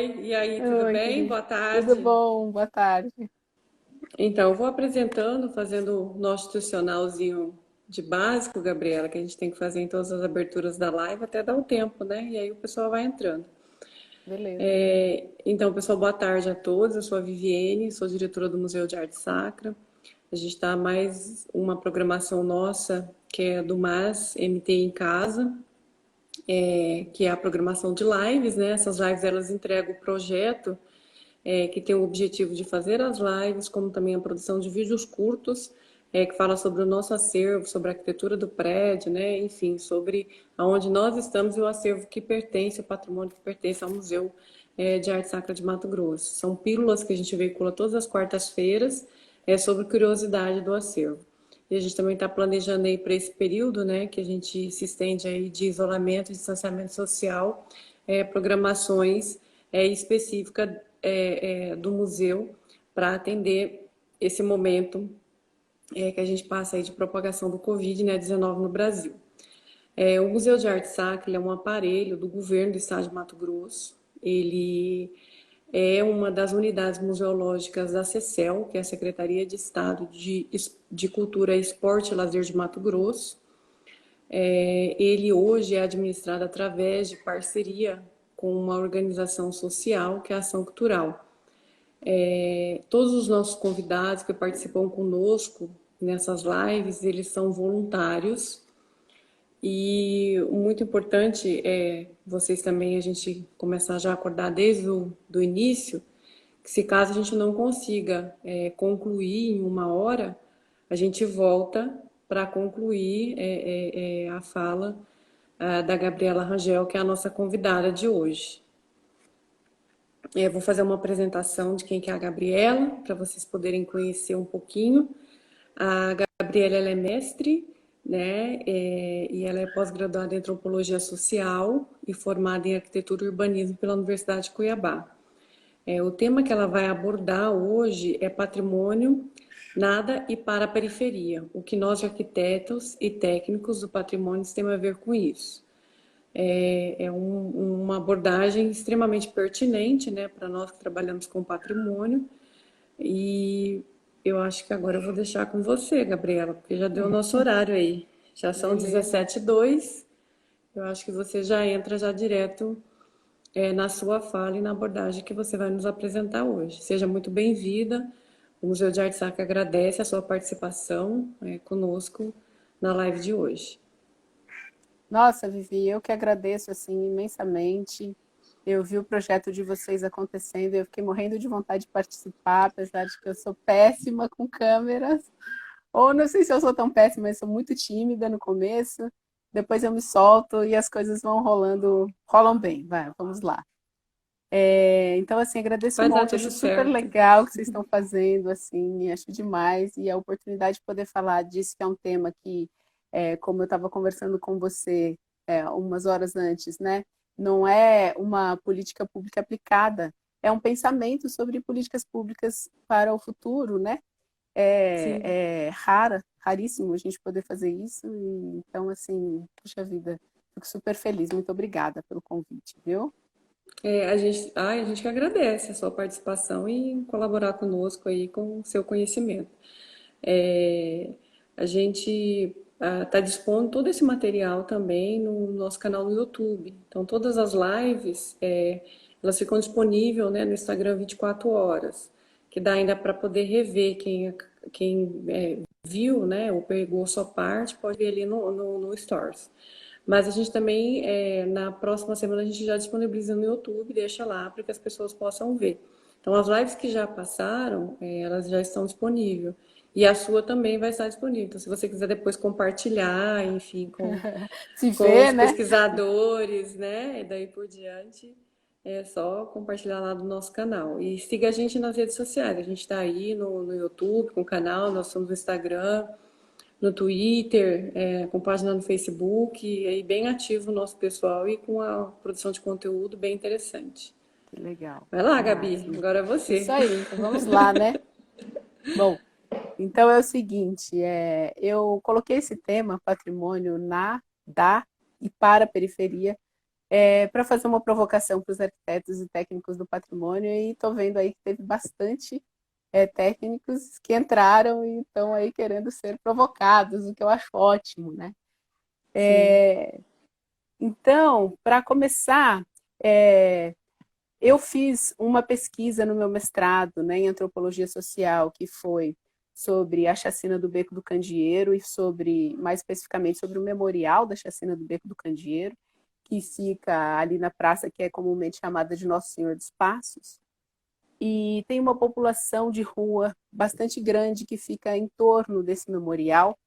Oi, e aí, tudo Oi, bem? querido. Boa Tudo tarde. bom? Boa tarde. Então, eu vou apresentando, fazendo o nosso institucionalzinho de básico, Gabriela, que a gente tem que fazer em todas as aberturas da live até dar o tempo, né? E aí o pessoal vai entrando. Beleza. Então, pessoal, boa tarde a todos. Eu sou a Viviane, sou diretora do Museu de Arte Sacra. A gente está mais uma programação nossa, que é do MAS MT em Casa, que é a programação de lives, né? Essas lives elas entregam o projeto que tem o objetivo de fazer as lives, como também a produção de vídeos curtos, que fala sobre o nosso acervo, sobre a arquitetura do prédio, né? Enfim, sobre aonde nós estamos e o acervo que pertence, o patrimônio que pertence ao Museu de Arte Sacra de Mato Grosso. São pílulas que a gente veicula todas as quartas-feiras sobre curiosidade do acervo. E a gente também está planejando aí para esse período, né, que a gente se estende aí de isolamento e distanciamento social, programações específicas do museu para atender esse momento que a gente passa aí de propagação do Covid, né, 19 no Brasil. O Museu de Arte Sacra é um aparelho do governo do estado de Mato Grosso. Ele é uma das unidades museológicas da CECEL, que é a Secretaria de Estado de Cultura, Esporte e Lazer de Mato Grosso. Ele hoje é administrado através de parceria com uma organização social, que é a Ação Cultural. Todos os nossos convidados que participam conosco nessas lives, eles são voluntários. E o muito importante é vocês também, a gente começar já a acordar desde o do início, que se caso a gente não consiga concluir em uma hora, a gente volta para concluir a fala da Gabriela Rangel, que é a nossa convidada de hoje. Vou fazer uma apresentação de quem que é a Gabriela, para vocês poderem conhecer um pouquinho. A Gabriela ela é mestre, né? E ela é pós-graduada em antropologia social e formada em arquitetura e urbanismo pela Universidade de Cuiabá. O tema que ela vai abordar hoje é patrimônio, nada e para a periferia. O que nós, arquitetos e técnicos do patrimônio, temos a ver com isso. Uma abordagem extremamente pertinente, né, para nós que trabalhamos com patrimônio. E eu acho que agora eu vou deixar com você, Gabriela, porque já deu o nosso horário aí. Já são Beleza. 17h02. Eu acho que você já entra já direto na sua fala e na abordagem que você vai nos apresentar hoje. Seja muito bem-vinda. O Museu de Arte Sacra agradece a sua participação conosco na live de hoje. Nossa, Vivi, eu que agradeço assim imensamente. Eu vi o projeto de vocês acontecendo, eu fiquei morrendo de vontade de participar, apesar de que eu sou péssima com câmeras. Ou não sei se eu sou tão péssima, mas sou muito tímida no começo. Depois eu me solto e as coisas vão rolando, rolam bem. Vai, vamos lá. Então, assim, agradeço um Vai dar monte, tudo acho super certo. legal o que vocês estão fazendo, assim, acho demais, e a oportunidade de poder falar disso, que é um tema que, como eu estava conversando com você umas horas antes, né, não é uma política pública aplicada, é um pensamento sobre políticas públicas para o futuro, né, Sim. raríssimo a gente poder fazer isso, e, então, assim, puxa vida, fico super feliz, muito obrigada pelo convite, viu? A gente que agradece a sua participação e em colaborar conosco aí com o seu conhecimento. É, a gente está dispondo todo esse material também no nosso canal no YouTube. Então, todas as lives, elas ficam disponíveis, né, no Instagram 24 horas, que dá ainda para poder rever quem viu, né, ou pegou sua parte, pode ver ali no Stories. Mas a gente também, na próxima semana, a gente já disponibiliza no YouTube, deixa lá para que as pessoas possam ver. Então, as lives que já passaram, elas já estão disponíveis. E a sua também vai estar disponível. Então, se você quiser depois compartilhar, enfim, Se com vê, os né? pesquisadores, né? E daí por diante, é só compartilhar lá do nosso canal. E siga a gente nas redes sociais. A gente está aí no YouTube com o canal, nós somos no Instagram, no Twitter, com página no Facebook, e aí bem ativo o nosso pessoal e com a produção de conteúdo bem interessante. Que legal, Vai lá, que Gabi, máximo. agora é Isso você. aí, então vamos lá, né? Bom, então é o seguinte, eu coloquei esse tema, patrimônio na, da e para a periferia, para fazer uma provocação para os arquitetos e técnicos do patrimônio, e estou vendo aí que teve bastante técnicos que entraram e estão aí querendo ser provocados, o que eu acho ótimo, né? Sim, Então, para começar, eu fiz uma pesquisa no meu mestrado, né, em antropologia social, que foi sobre a chacina do Beco do Candeeiro e sobre, mais especificamente, sobre o memorial da chacina do Beco do Candeeiro, que fica ali na praça que é comumente chamada de Nosso Senhor dos Passos. E tem uma população de rua bastante grande que fica em torno desse memorial.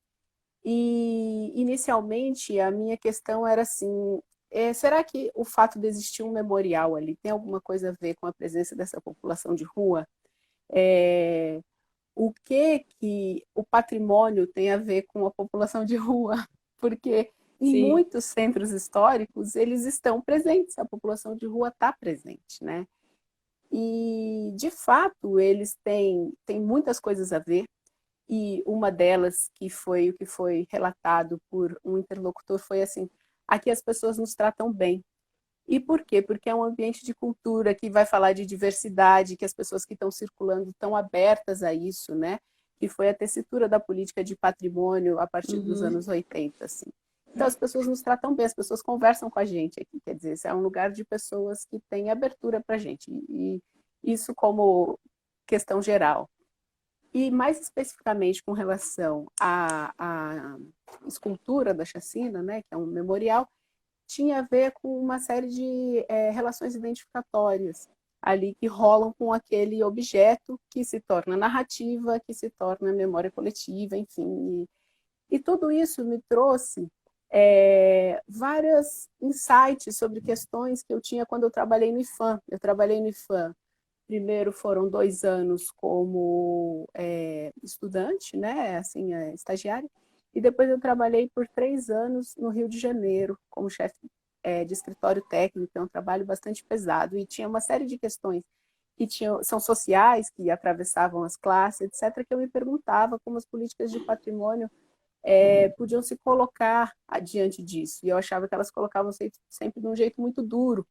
E inicialmente a minha questão era assim: será que o fato de existir um memorial ali tem alguma coisa a ver com a presença dessa população de rua? É, o que o patrimônio tem a ver com a população de rua? Porque em sim, muitos centros históricos eles estão presentes, a população de rua está presente, né? E de fato eles têm muitas coisas a ver, e uma delas, que foi o que foi relatado por um interlocutor, foi assim: aqui as pessoas nos tratam bem. E por quê? Porque é um ambiente de cultura que vai falar de diversidade, que as pessoas que estão circulando estão abertas a isso, né? Que foi a tessitura da política de patrimônio a partir dos uhum, anos 80, assim. Então as pessoas nos tratam bem, as pessoas conversam com a gente aqui, quer dizer, esse é um lugar de pessoas que têm abertura para a gente. E isso como questão geral. E mais especificamente com relação à escultura da chacina, né, que é um memorial, tinha a ver com uma série de relações identificatórias ali que rolam com aquele objeto que se torna narrativa, que se torna memória coletiva, enfim. E tudo isso me trouxe vários insights sobre questões que eu tinha quando eu trabalhei no IFAM. Eu trabalhei no IFAM. Primeiro foram 2 anos como estudante, né, assim, estagiária, e depois eu trabalhei por 3 anos no Rio de Janeiro como chefe de escritório técnico. É um trabalho bastante pesado e tinha uma série de questões que são sociais, que atravessavam as classes, etc., que eu me perguntava como as políticas de patrimônio podiam se colocar adiante disso. E eu achava que elas colocavam sempre de um jeito muito duro,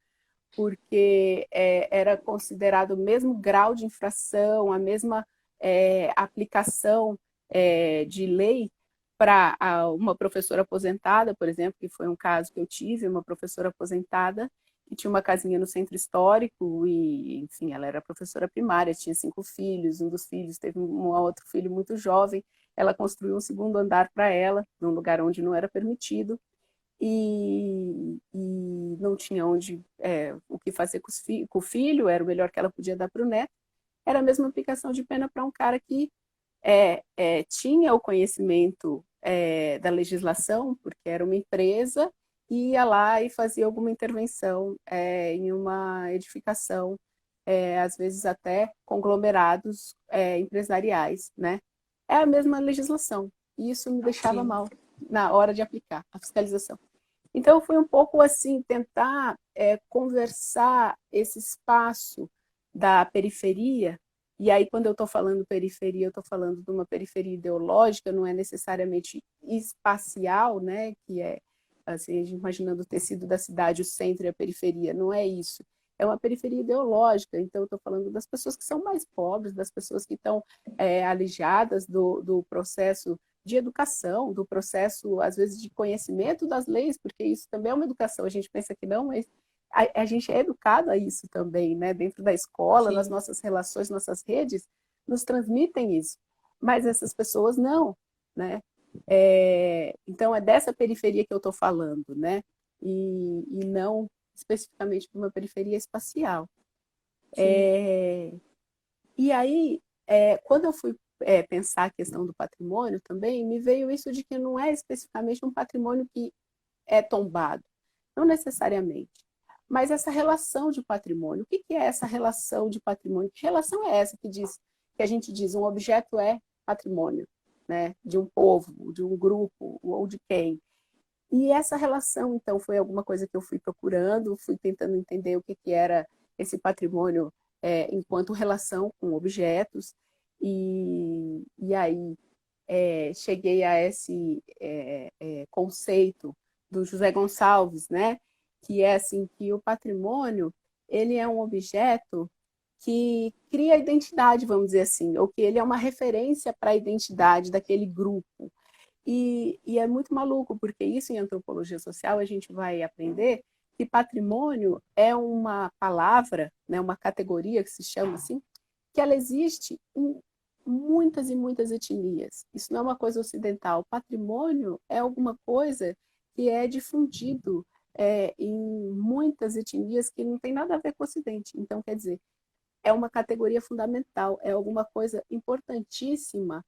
porque era considerado o mesmo grau de infração, a mesma aplicação de lei para uma professora aposentada, por exemplo, que foi um caso que eu tive, uma professora aposentada que tinha uma casinha no centro histórico e, enfim, ela era professora primária, tinha 5 filhos, um dos filhos teve um outro filho muito jovem, ela construiu um segundo andar para ela, num lugar onde não era permitido, e não tinha o que fazer com o filho, era o melhor que ela podia dar para o neto. Era a mesma aplicação de pena para um cara que tinha o conhecimento da legislação, porque era uma empresa, e ia lá e fazia alguma intervenção em uma edificação, às vezes até conglomerados empresariais, né? É a mesma legislação, e isso me deixava sim, mal na hora de aplicar a fiscalização. Então, foi um pouco assim, tentar conversar esse espaço da periferia, e aí quando eu estou falando periferia, eu estou falando de uma periferia ideológica, não é necessariamente espacial, né, que é, assim, imaginando o tecido da cidade, o centro e a periferia, não é isso. É uma periferia ideológica, então eu estou falando das pessoas que são mais pobres, das pessoas que estão alijadas do processo de educação, do processo, às vezes, de conhecimento das leis, porque isso também é uma educação. A gente pensa que não, mas a gente é educado a isso também, né? Dentro da escola, nas sim, nossas relações, nossas redes, nos transmitem isso. Mas essas pessoas não, né? Então, é dessa periferia que eu estou falando, né? E não especificamente de uma periferia espacial. sim, E aí, quando eu fui pensar a questão do patrimônio também, me veio isso de que não é especificamente um patrimônio que é tombado, não necessariamente, mas essa relação de patrimônio. O que é essa relação de patrimônio? Que relação é essa que a gente diz um objeto é patrimônio, né, de um povo, de um grupo ou de quem? E essa relação, então, foi alguma coisa que eu fui procurando, fui tentando entender o que era esse patrimônio enquanto relação com objetos, e aí cheguei a esse conceito do José Gonçalves, né? que é assim, que o patrimônio, ele é um objeto que cria identidade, vamos dizer assim, ou que ele é uma referência para a identidade daquele grupo. E é muito maluco, porque isso em antropologia social a gente vai aprender que patrimônio é uma palavra, né, uma categoria que se chama assim, que ela existe em muitas e muitas etnias. Isso não é uma coisa ocidental. Patrimônio é alguma coisa que é difundido em muitas etnias que não tem nada a ver com o Ocidente. Então, quer dizer, é uma categoria fundamental, é alguma coisa importantíssima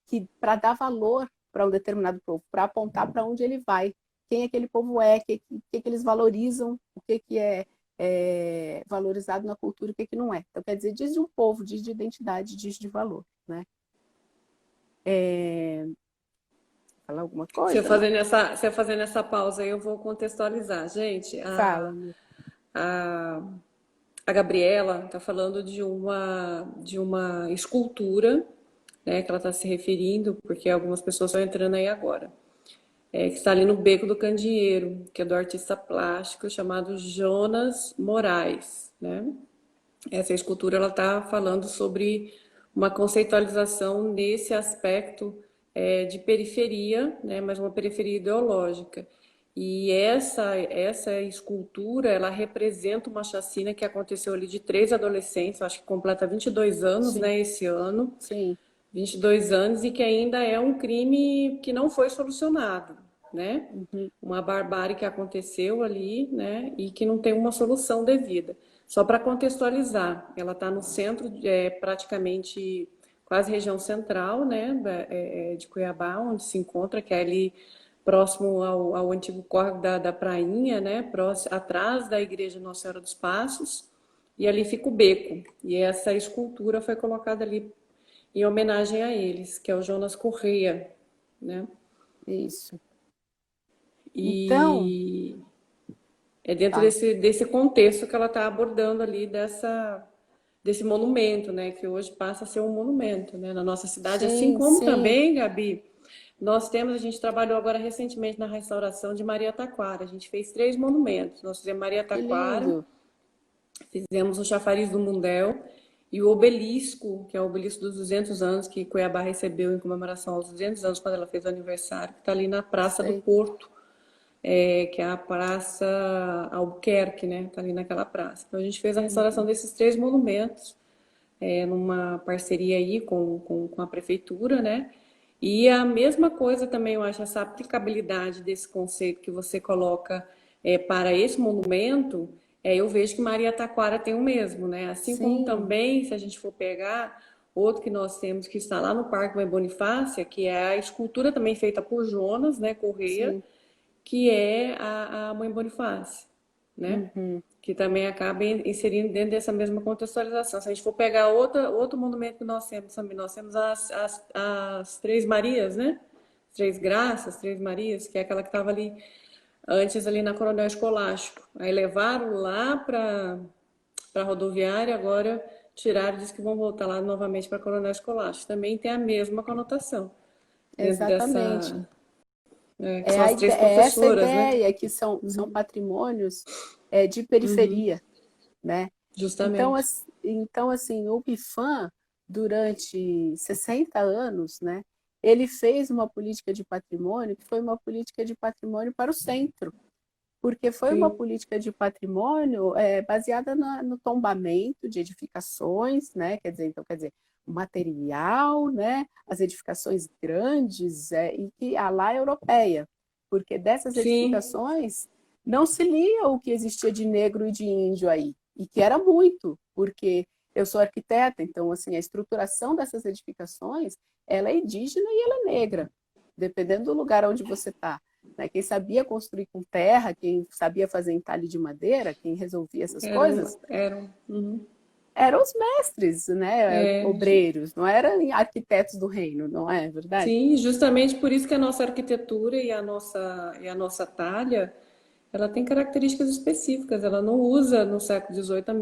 que para dar valor para um determinado povo, para apontar para onde ele vai, quem aquele povo é, que eles valorizam, o que é valorizado na cultura, o que não é. Então, quer dizer, diz de um povo, diz de identidade, diz de valor, né? Falar alguma coisa, não? Você fazendo essa pausa aí, eu vou contextualizar. Gente, Fala. a, a Gabriela está falando de uma escultura, né, que ela está se referindo, porque algumas pessoas estão entrando aí agora, que está ali no Beco do Candeeiro, que é do artista plástico chamado Jonas Moraes, né? Essa escultura ela está falando sobre uma conceitualização nesse aspecto de periferia, né, mas uma periferia ideológica. E essa escultura ela representa uma chacina que aconteceu ali de três adolescentes, acho que completa 22 anos, Sim, né, esse ano, sim. 22 anos, e que ainda é um crime que não foi solucionado, né? Uhum. Uma barbárie que aconteceu ali, né? E que não tem uma solução devida. Só para contextualizar, ela está no centro, praticamente quase região central, né? De Cuiabá, onde se encontra, que é ali próximo ao antigo córrego da Prainha, né? Próximo, atrás da igreja Nossa Senhora dos Passos. E ali fica o beco. E essa escultura foi colocada ali em homenagem a eles, que é o Jonas Correia, né? Isso. Então, E é dentro fala. desse contexto que ela está abordando ali desse monumento, né? Que hoje passa a ser um monumento, né? Na nossa cidade, assim Sim, como sim. também, Gabi, a gente trabalhou agora recentemente na restauração de Maria Taquara. A gente fez três monumentos. Nós fizemos Maria Que Taquara, lindo. fizemos o chafariz do Mundel e o obelisco, que é o obelisco dos 200 anos, que Cuiabá recebeu em comemoração aos 200 anos, quando ela fez o aniversário, que está ali na Praça do Sei. Porto, que é a Praça Albuquerque, né? Está ali naquela praça. Então a gente fez a restauração Uhum. desses três monumentos, numa parceria aí com a prefeitura, né? E a mesma coisa também, eu acho, essa aplicabilidade desse conceito que você coloca para esse monumento, eu vejo que Maria Taquara tem o mesmo, né? Assim como Sim, também, se a gente for pegar outro que nós temos que está lá no Parque Mãe Bonifácia, que é a escultura também feita por Jonas, né, Correia, sim. que é a Mãe Bonifácia, né? Uhum. Que também acaba inserindo dentro dessa mesma contextualização. Se a gente for pegar outro monumento que nós temos também, nós temos as Três Marias, né? Três Graças, Três Marias, que é aquela que estava ali antes ali na Coronel Escolástico. Aí levaram lá para a rodoviária, agora tiraram e disse que vão voltar lá novamente para Coronel Escolástico. Também tem a mesma conotação dentro Exatamente. dessa, que são as três É essa professoras, né? ideia que são patrimônios de periferia, né? Então, Justamente. então, assim, o Bifam, durante 60 anos, né, ele fez uma política de patrimônio que foi uma política de patrimônio para o centro, porque foi uma Sim. política de patrimônio baseada no tombamento de edificações, né? Então, quer dizer, o material, né? As edificações grandes e que a lá europeia, porque dessas Sim, edificações não se lia o que existia de negro e de índio aí, e que era muito, porque eu sou arquiteta, então assim a estruturação dessas edificações ela é indígena e ela é negra, dependendo do lugar onde você está. Né? Quem sabia construir com terra, quem sabia fazer entalhe de madeira, quem resolvia essas coisas, uhum. eram os mestres, né? É, Obreiros, não eram arquitetos do reino, não é verdade? sim, justamente por isso que a nossa arquitetura e a nossa talha, ela tem características específicas. Ela não usa no século XVIII a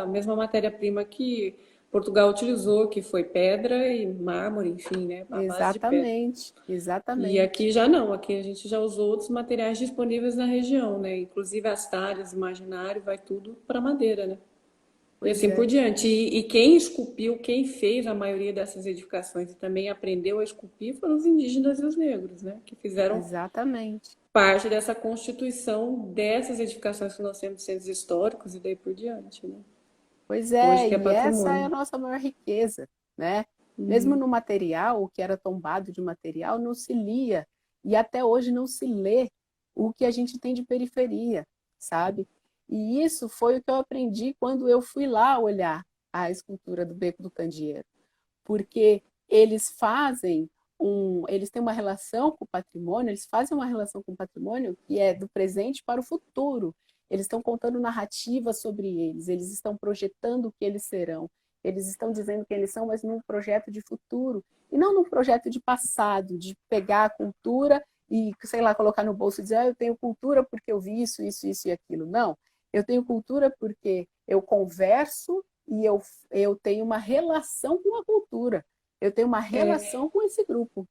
mesma matéria-prima que Portugal utilizou, que foi pedra e mármore, enfim, né, a base de pedra. Exatamente, E exatamente. aqui já não, aqui a gente já usou outros materiais disponíveis na região, né? Inclusive as talhas, imaginário, vai tudo para madeira, né? E Pois assim por é, diante. E quem esculpiu, quem fez a maioria dessas edificações e também aprendeu a esculpir foram os indígenas e os negros, né? Que fizeram exatamente. parte dessa constituição dessas edificações que nós temos de centros históricos e daí por diante, né? Pois Hoje é, que é e essa é a patrimônio. nossa maior riqueza, né? Mesmo no material, o que era tombado de material, não se lia, e até hoje não se lê o que a gente tem de periferia, sabe? E isso foi o que eu aprendi quando eu fui lá olhar a escultura do Beco do Candeeiro, porque eles têm uma relação com o patrimônio, eles fazem uma relação com o patrimônio que é do presente para o futuro. Eles estão contando narrativas sobre eles estão projetando o que eles serão, eles estão dizendo quem eles são, mas num projeto de futuro, e não num projeto de passado, de pegar a cultura e, sei lá, colocar no bolso e dizer, eu tenho cultura porque eu vi isso, isso, isso e aquilo. Não, eu tenho cultura porque eu converso e eu tenho uma relação com a cultura, eu tenho uma É, relação com esse grupo.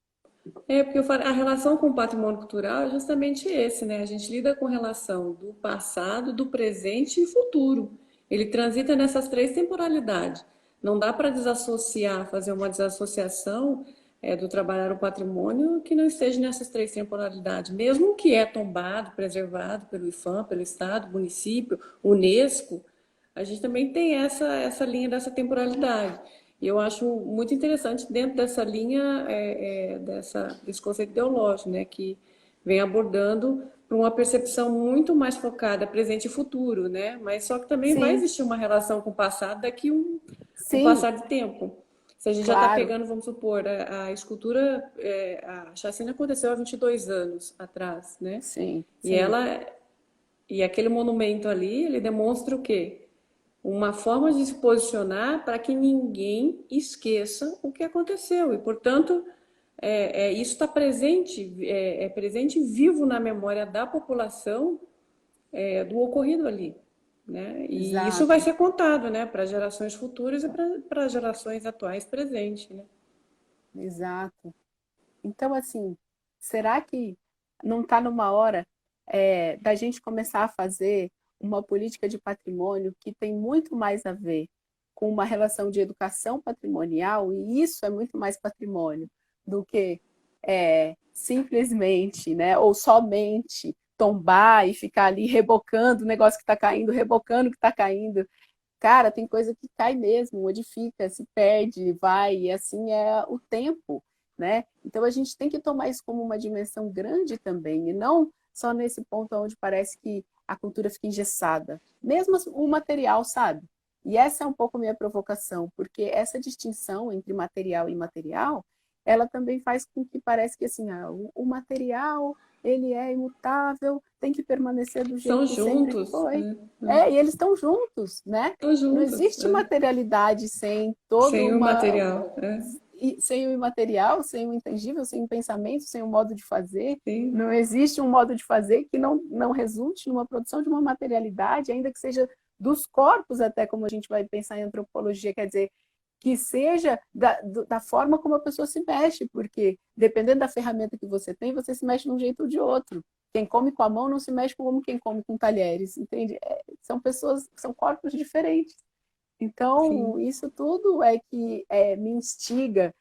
porque eu falo, a relação com o patrimônio cultural é justamente esse, né? A gente lida com relação do passado, do presente e futuro. Ele transita nessas três temporalidades. Não dá para desassociar, fazer uma desassociação do trabalhar o patrimônio que não esteja nessas três temporalidades. Mesmo que é tombado, preservado pelo IFAM, pelo Estado, município, Unesco, a gente também tem essa linha dessa temporalidade. E eu acho muito interessante dentro dessa linha, desse conceito ideológico, né, que vem abordando para uma percepção muito mais focada presente e futuro, né? Mas só que também vai Sim, existir uma relação com o passado daqui um sim, passar de tempo. Se a gente já está claro, pegando, vamos supor, a escultura, a chacina aconteceu há 22 anos atrás, né? sim, E sim, e aquele monumento ali, ele demonstra o quê? Uma forma de se posicionar para que ninguém esqueça o que aconteceu. E, portanto, isso está presente, presente e vivo na memória da população do ocorrido ali. Né? E isso vai exato, ser contado, né, para gerações futuras e para gerações atuais presentes. Né? exato. Então, assim, será que não está numa hora da gente começar a fazer uma política de patrimônio que tem muito mais a ver com uma relação de educação patrimonial, e isso é muito mais patrimônio do que simplesmente, né, ou somente tombar e ficar ali rebocando o negócio que está caindo, rebocando o que está caindo. Cara, tem coisa que cai mesmo, modifica, se perde, vai, e assim é o tempo, né? Então a gente tem que tomar isso como uma dimensão grande também, e não só nesse ponto onde parece que a cultura fica engessada. Mesmo o material, sabe? E essa é um pouco a minha provocação, porque essa distinção entre material e imaterial, ela também faz com que parece que assim, o material ele é imutável, tem que permanecer do jeito São que sempre juntos, foi. né? E eles estão juntos, né? Estão Não juntos, existe materialidade sem todo sem o uma material. sem o imaterial, sem o intangível, sem o pensamento, sem o modo de fazer. Sim, Não existe um modo de fazer que não resulte numa produção de uma materialidade, ainda que seja dos corpos, até como a gente vai pensar em antropologia, quer dizer, que seja da forma como a pessoa se mexe, porque dependendo da ferramenta que você se mexe de um jeito ou de outro. Quem come com a mão não se mexe como quem come com talheres, entende? São pessoas, são corpos diferentes. Então, sim. isso tudo é que me instiga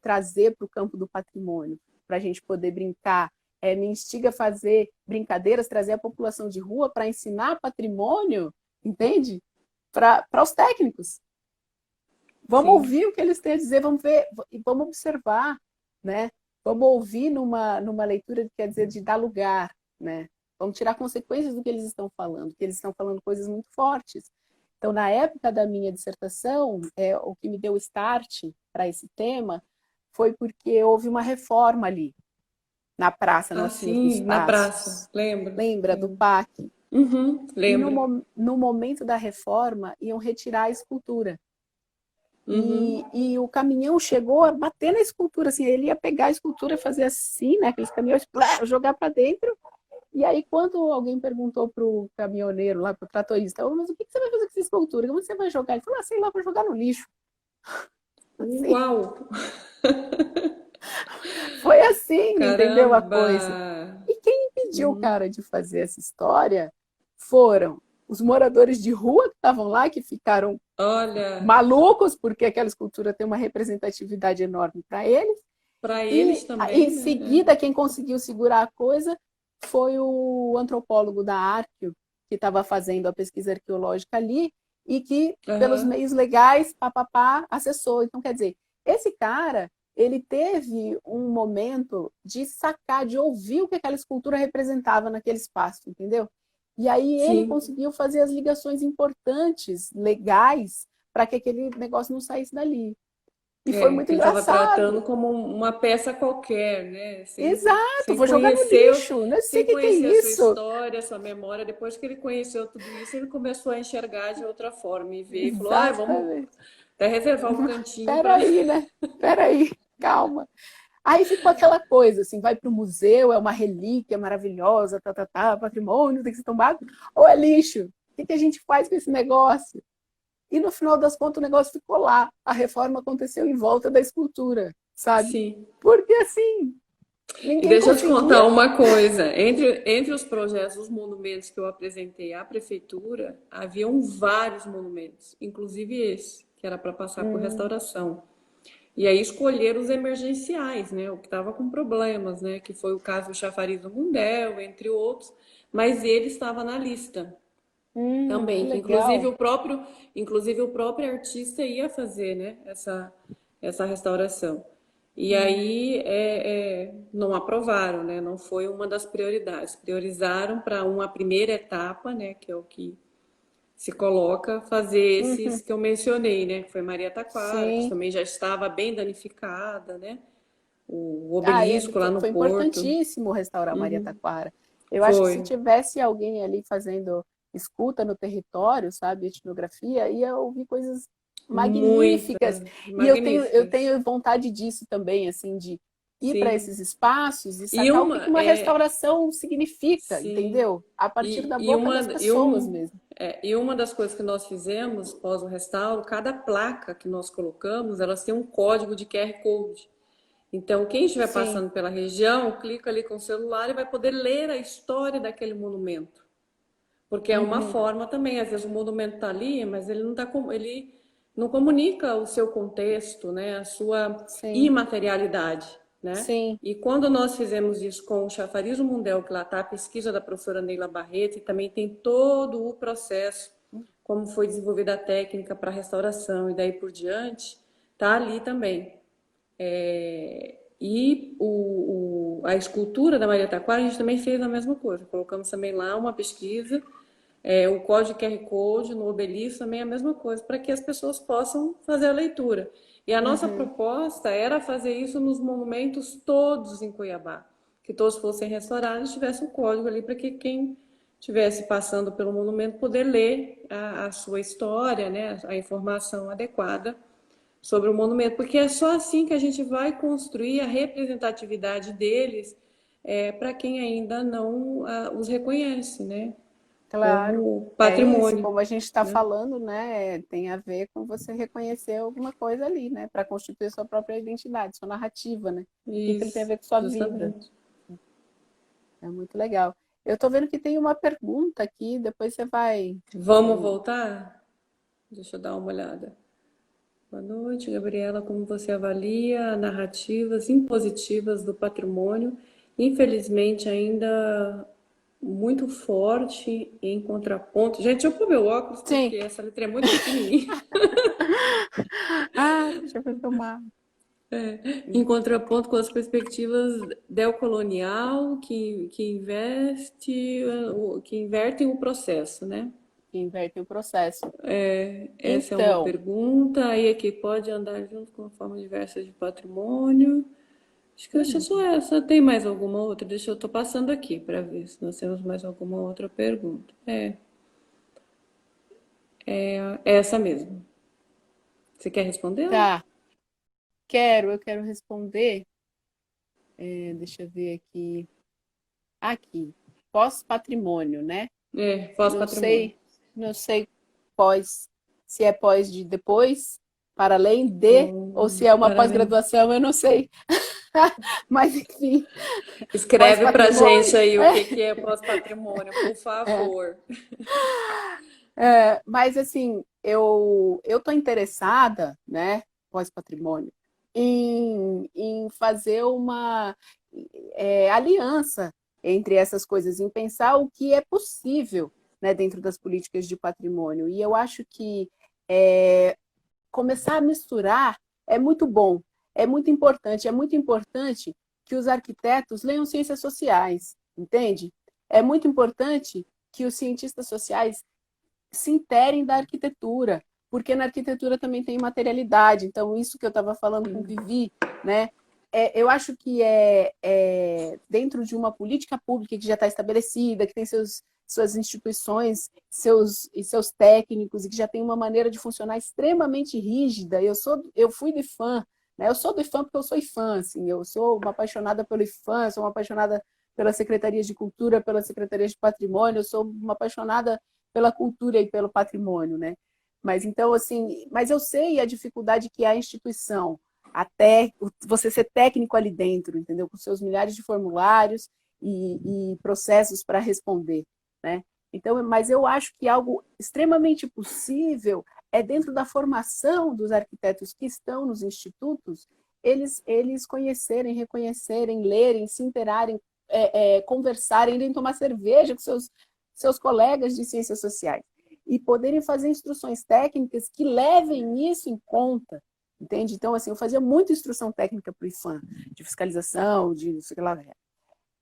trazer para o campo do patrimônio, para a gente poder brincar, me instiga a fazer brincadeiras, trazer a população de rua para ensinar patrimônio, entende? Para os técnicos. Vamos Sim. ouvir o que eles têm a dizer, vamos ver e vamos observar, né? Vamos ouvir numa leitura que quer dizer de dar lugar, né? Vamos tirar consequências do que eles estão falando, que eles estão falando coisas muito fortes. Então, na época da minha dissertação, o que me deu o start para esse tema foi porque houve uma reforma ali na praça Nelsinhos dos Assim, na praça, Passos. lembro. Lembra do Lembro. PAC? Uhum, E lembro. no momento da reforma iam retirar a escultura. Uhum. E o caminhão chegou a bater na escultura, assim, ele ia pegar a escultura e fazer assim, né, aqueles caminhões, plá, jogar para dentro, E aí, quando alguém perguntou para o caminhoneiro lá, para o tratorista, "Ô, mas o que você vai fazer com essa escultura? Como você vai jogar?" Ele falou, sei lá, vou jogar no lixo. Assim, Uau! foi assim, entendeu a Caramba! coisa? E quem impediu o Hum, cara de fazer essa história foram os moradores de rua que estavam lá, que ficaram olha, malucos, porque aquela escultura tem uma representatividade enorme para eles. para eles E em também, né? seguida, quem conseguiu segurar a coisa foi o antropólogo da Arqueo, que estava fazendo a pesquisa arqueológica ali e que, pelos Aham, meios legais, papapá, acessou. Então, quer dizer, esse cara, ele teve um momento de sacar, de ouvir o que aquela escultura representava naquele espaço, entendeu? E aí ele sim. conseguiu fazer as ligações importantes, legais, para que aquele negócio não saísse dali. E foi É, muito que ele estava tratando engraçado. como uma peça qualquer, né? Exato, Sem vou jogar no conhecer, lixo. Não sei sem o que é conhecer a sua isso. história, a sua memória. Depois que ele conheceu tudo isso, ele começou a enxergar de outra forma e ver e falou: ah, vamos Exatamente. até reservar um cantinho para. Peraí, né? Peraí, calma. Aí ficou aquela coisa, assim, vai para o museu, é uma relíquia maravilhosa, patrimônio, tem que ser tombado, ou é lixo? O que a gente faz com esse negócio? E no final das contas o negócio ficou lá. A reforma aconteceu em volta da escultura, sabe? Sim. Porque assim, E ninguém deixa eu te contar conseguia. uma coisa. Entre os projetos, os monumentos que eu apresentei à prefeitura, haviam vários monumentos, inclusive esse, que era para passar por Hum, restauração. E aí escolher os emergenciais, né? O que estava com problemas, né? Que foi o caso do Chafariz do Mundel, entre outros. Mas ele estava na lista que também, que legal. inclusive o próprio artista ia fazer, né? Essa restauração. E Hum, aí não aprovaram, né? Não foi uma das prioridades. Priorizaram para uma primeira etapa, né? Que é o que se coloca fazer esses uhum, que eu mencionei, né? Que foi Maria Taquara, que sim. também já estava bem danificada, né? O Ah, obelisco lá no foi Porto. importantíssimo restaurar Maria Uhum. Taquara. Eu acho que Foi. se tivesse alguém ali fazendo escuta no território, sabe, etnografia, ia ouvir coisas magníficas. Muitas, E eu magníficas. tenho vontade disso também, assim, de ir para Sim. esses espaços e E sacar o que uma, que uma é, restauração significa, sim. entendeu? A partir E, da e, boca uma, das e, pessoas um, mesmo. e uma das coisas que nós fizemos pós o restauro, cada placa que nós colocamos, elas têm um código de QR Code. Então, quem estiver Sim. passando pela região, clica ali com o celular e vai poder ler a história daquele monumento. Porque é uma Uhum. forma também, às vezes o monumento está ali, mas ele não comunica o seu contexto, né, a sua Sim. imaterialidade, né? Sim. E quando nós fizemos isso com o Chafariz do Mundel, que lá está a pesquisa da professora Neila Barreto, e também tem todo o processo, como foi desenvolvida a técnica para restauração e daí por diante, está ali também. E a escultura da Maria Taquara, a gente também fez a mesma coisa. Colocamos também lá uma pesquisa, o código QR Code no obelisco também é a mesma coisa, para que as pessoas possam fazer a leitura. E a nossa Uhum. proposta era fazer isso nos monumentos todos em Cuiabá, que todos fossem restaurados e tivesse um código ali para que quem estivesse passando pelo monumento poder ler a sua história, né, a informação adequada sobre o monumento, porque é só assim que a gente vai construir a representatividade deles para quem ainda não os reconhece, né, Claro, como é isso, patrimônio, como a gente está né? falando, né? Tem a ver com você reconhecer alguma coisa ali, né? Para constituir sua própria identidade, sua narrativa, né? O que que ele tem a Isso, ver com sua vida? justamente. É muito legal. Eu estou vendo que tem uma pergunta aqui, depois você vai. Vamos voltar? Deixa eu dar uma olhada. Boa noite, Gabriela. Como você avalia narrativas impositivas do patrimônio? Infelizmente, ainda muito forte em contraponto. Gente, deixa eu pôr meu óculos Sim. porque essa letra é muito pequenininha. Ah, deixa eu filmar. Em contraponto com as perspectivas neocolonial que invertem o processo, né? Que inverte o processo. Essa é uma Então, pergunta. Aí aqui pode andar junto com formas diversas de patrimônio. Acho que é só essa. Tem mais alguma outra? Deixa eu tô passando aqui para ver se nós temos mais alguma outra pergunta. É essa mesmo. Você quer responder? tá. Eu quero responder. Deixa eu ver aqui. Aqui. pós-patrimônio, né? Não Pós-patrimônio. sei, não sei pós, se é pós de depois, para além de, ou se é uma Para além. pós-graduação, eu não sei. Mas, enfim, Escreve pra gente pós-patrimônio. aí o que que é pós-patrimônio, por favor. Mas, assim, eu estou interessada, né, pós-patrimônio, em fazer uma aliança entre essas coisas, em pensar o que é possível, né, dentro das políticas de patrimônio. E eu acho que é, começar a misturar é muito bom, é muito importante que os arquitetos leiam ciências sociais, entende? É muito importante que os cientistas sociais se interem da arquitetura, porque na arquitetura também tem materialidade. Então, isso que eu estava falando com o Vivi, né? Eu acho que dentro de uma política pública que já está estabelecida, que tem suas instituições, seus técnicos e que já tem uma maneira de funcionar extremamente rígida. Eu fui do IFAM, né? Eu sou do IFAM porque eu sou IFAM, assim, eu sou uma apaixonada pelo IFAM, sou uma apaixonada pelas secretarias de cultura, pelas secretarias de patrimônio, eu sou uma apaixonada pela cultura e pelo patrimônio, né? Mas então, assim, mas eu sei a dificuldade que é a instituição, até você ser técnico ali dentro, entendeu? Com seus milhares de formulários e processos para responder, né? Então, mas eu acho que algo extremamente possível é dentro da formação dos arquitetos que estão nos institutos, eles conhecerem, reconhecerem, lerem, se interarem, conversarem, irem tomar cerveja com seus colegas de ciências sociais e poderem fazer instruções técnicas que levem isso em conta, entende? Então, assim, eu fazia muita instrução técnica para o IFAM, de fiscalização, de não sei o que lá.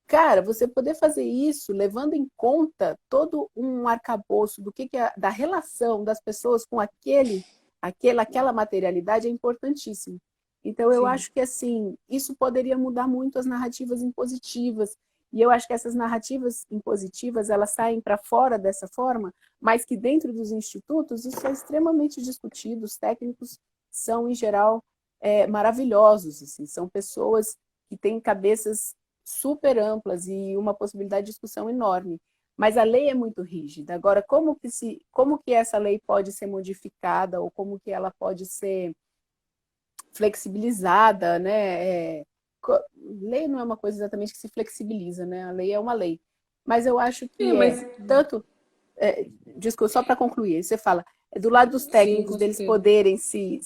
Cara, você poder fazer isso levando em conta todo um arcabouço do que é da relação das pessoas com aquela materialidade é importantíssimo. Então, eu Sim. acho que assim, isso poderia mudar muito as narrativas impositivas. E eu acho que essas narrativas impositivas, elas saem para fora dessa forma, mas que dentro dos institutos isso é extremamente discutido. Os técnicos são, em geral, maravilhosos. Assim, são pessoas que têm cabeças super amplas e uma possibilidade de discussão enorme. Mas a lei é muito rígida. Agora, como que essa lei pode ser modificada ou como que ela pode ser flexibilizada, né? Lei não é uma coisa exatamente que se flexibiliza, né? A lei é uma lei. Mas eu acho que Mas tanto, desculpa, só para concluir, você fala, do lado dos sim, técnicos, com deles certeza. poderem se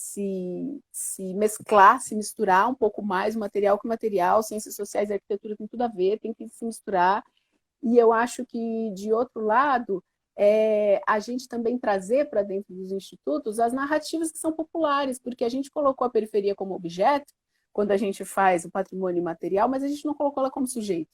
mesclar, se misturar um pouco mais, material com material, ciências sociais e arquitetura tem tudo a ver, tem que se misturar. E eu acho que, de outro lado, a gente também trazer para dentro dos institutos as narrativas que são populares, porque a gente colocou a periferia como objeto, quando a gente faz o patrimônio imaterial, mas a gente não colocou ela como sujeito,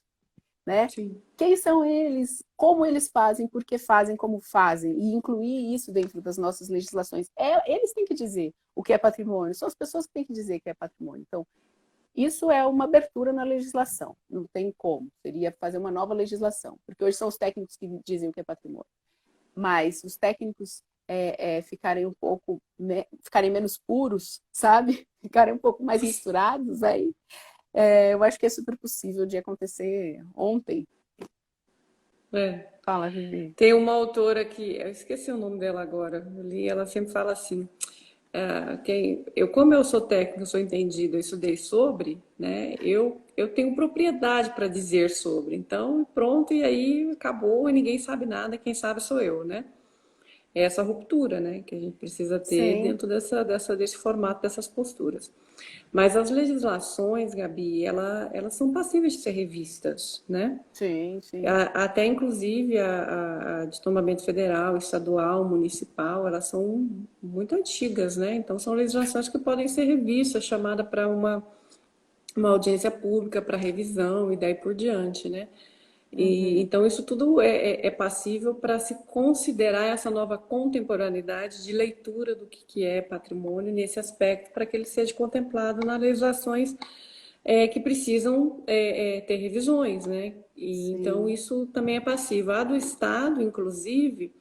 né? Sim. Quem são eles, como eles fazem, por que fazem, como fazem, e incluir isso dentro das nossas legislações. Eles têm que dizer o que é patrimônio, são as pessoas que têm que dizer que é patrimônio. Então, isso é uma abertura na legislação, não tem como, seria fazer uma nova legislação, porque hoje são os técnicos que dizem o que é patrimônio, mas os técnicos ficarem um pouco, ficarem menos puros, sabe? Ficarem um pouco mais misturados, aí eu acho que é super possível de acontecer ontem. É. Fala, Vivi. Tem uma autora que, eu esqueci o nome dela agora, eu li, ela sempre fala assim, como eu sou técnica, eu sou entendida, eu estudei sobre, né, eu tenho propriedade para dizer sobre, então pronto, e aí acabou e ninguém sabe nada, quem sabe sou eu, né? É essa ruptura, né, que a gente precisa ter Sim, dentro desse formato, dessas posturas. Mas as legislações, Gabi, elas são passíveis de ser revistas, né? sim, sim. Até inclusive a de tombamento federal, estadual, municipal, elas são muito antigas, né? Então são legislações que podem ser revistas, chamada para uma audiência pública para revisão e daí por diante, né? E, Uhum. então isso tudo é passível para se considerar essa nova contemporaneidade de leitura do que é patrimônio nesse aspecto, para que ele seja contemplado nas legislações que precisam ter revisões, né? E, então Sim, isso também é passível. A do Estado, inclusive,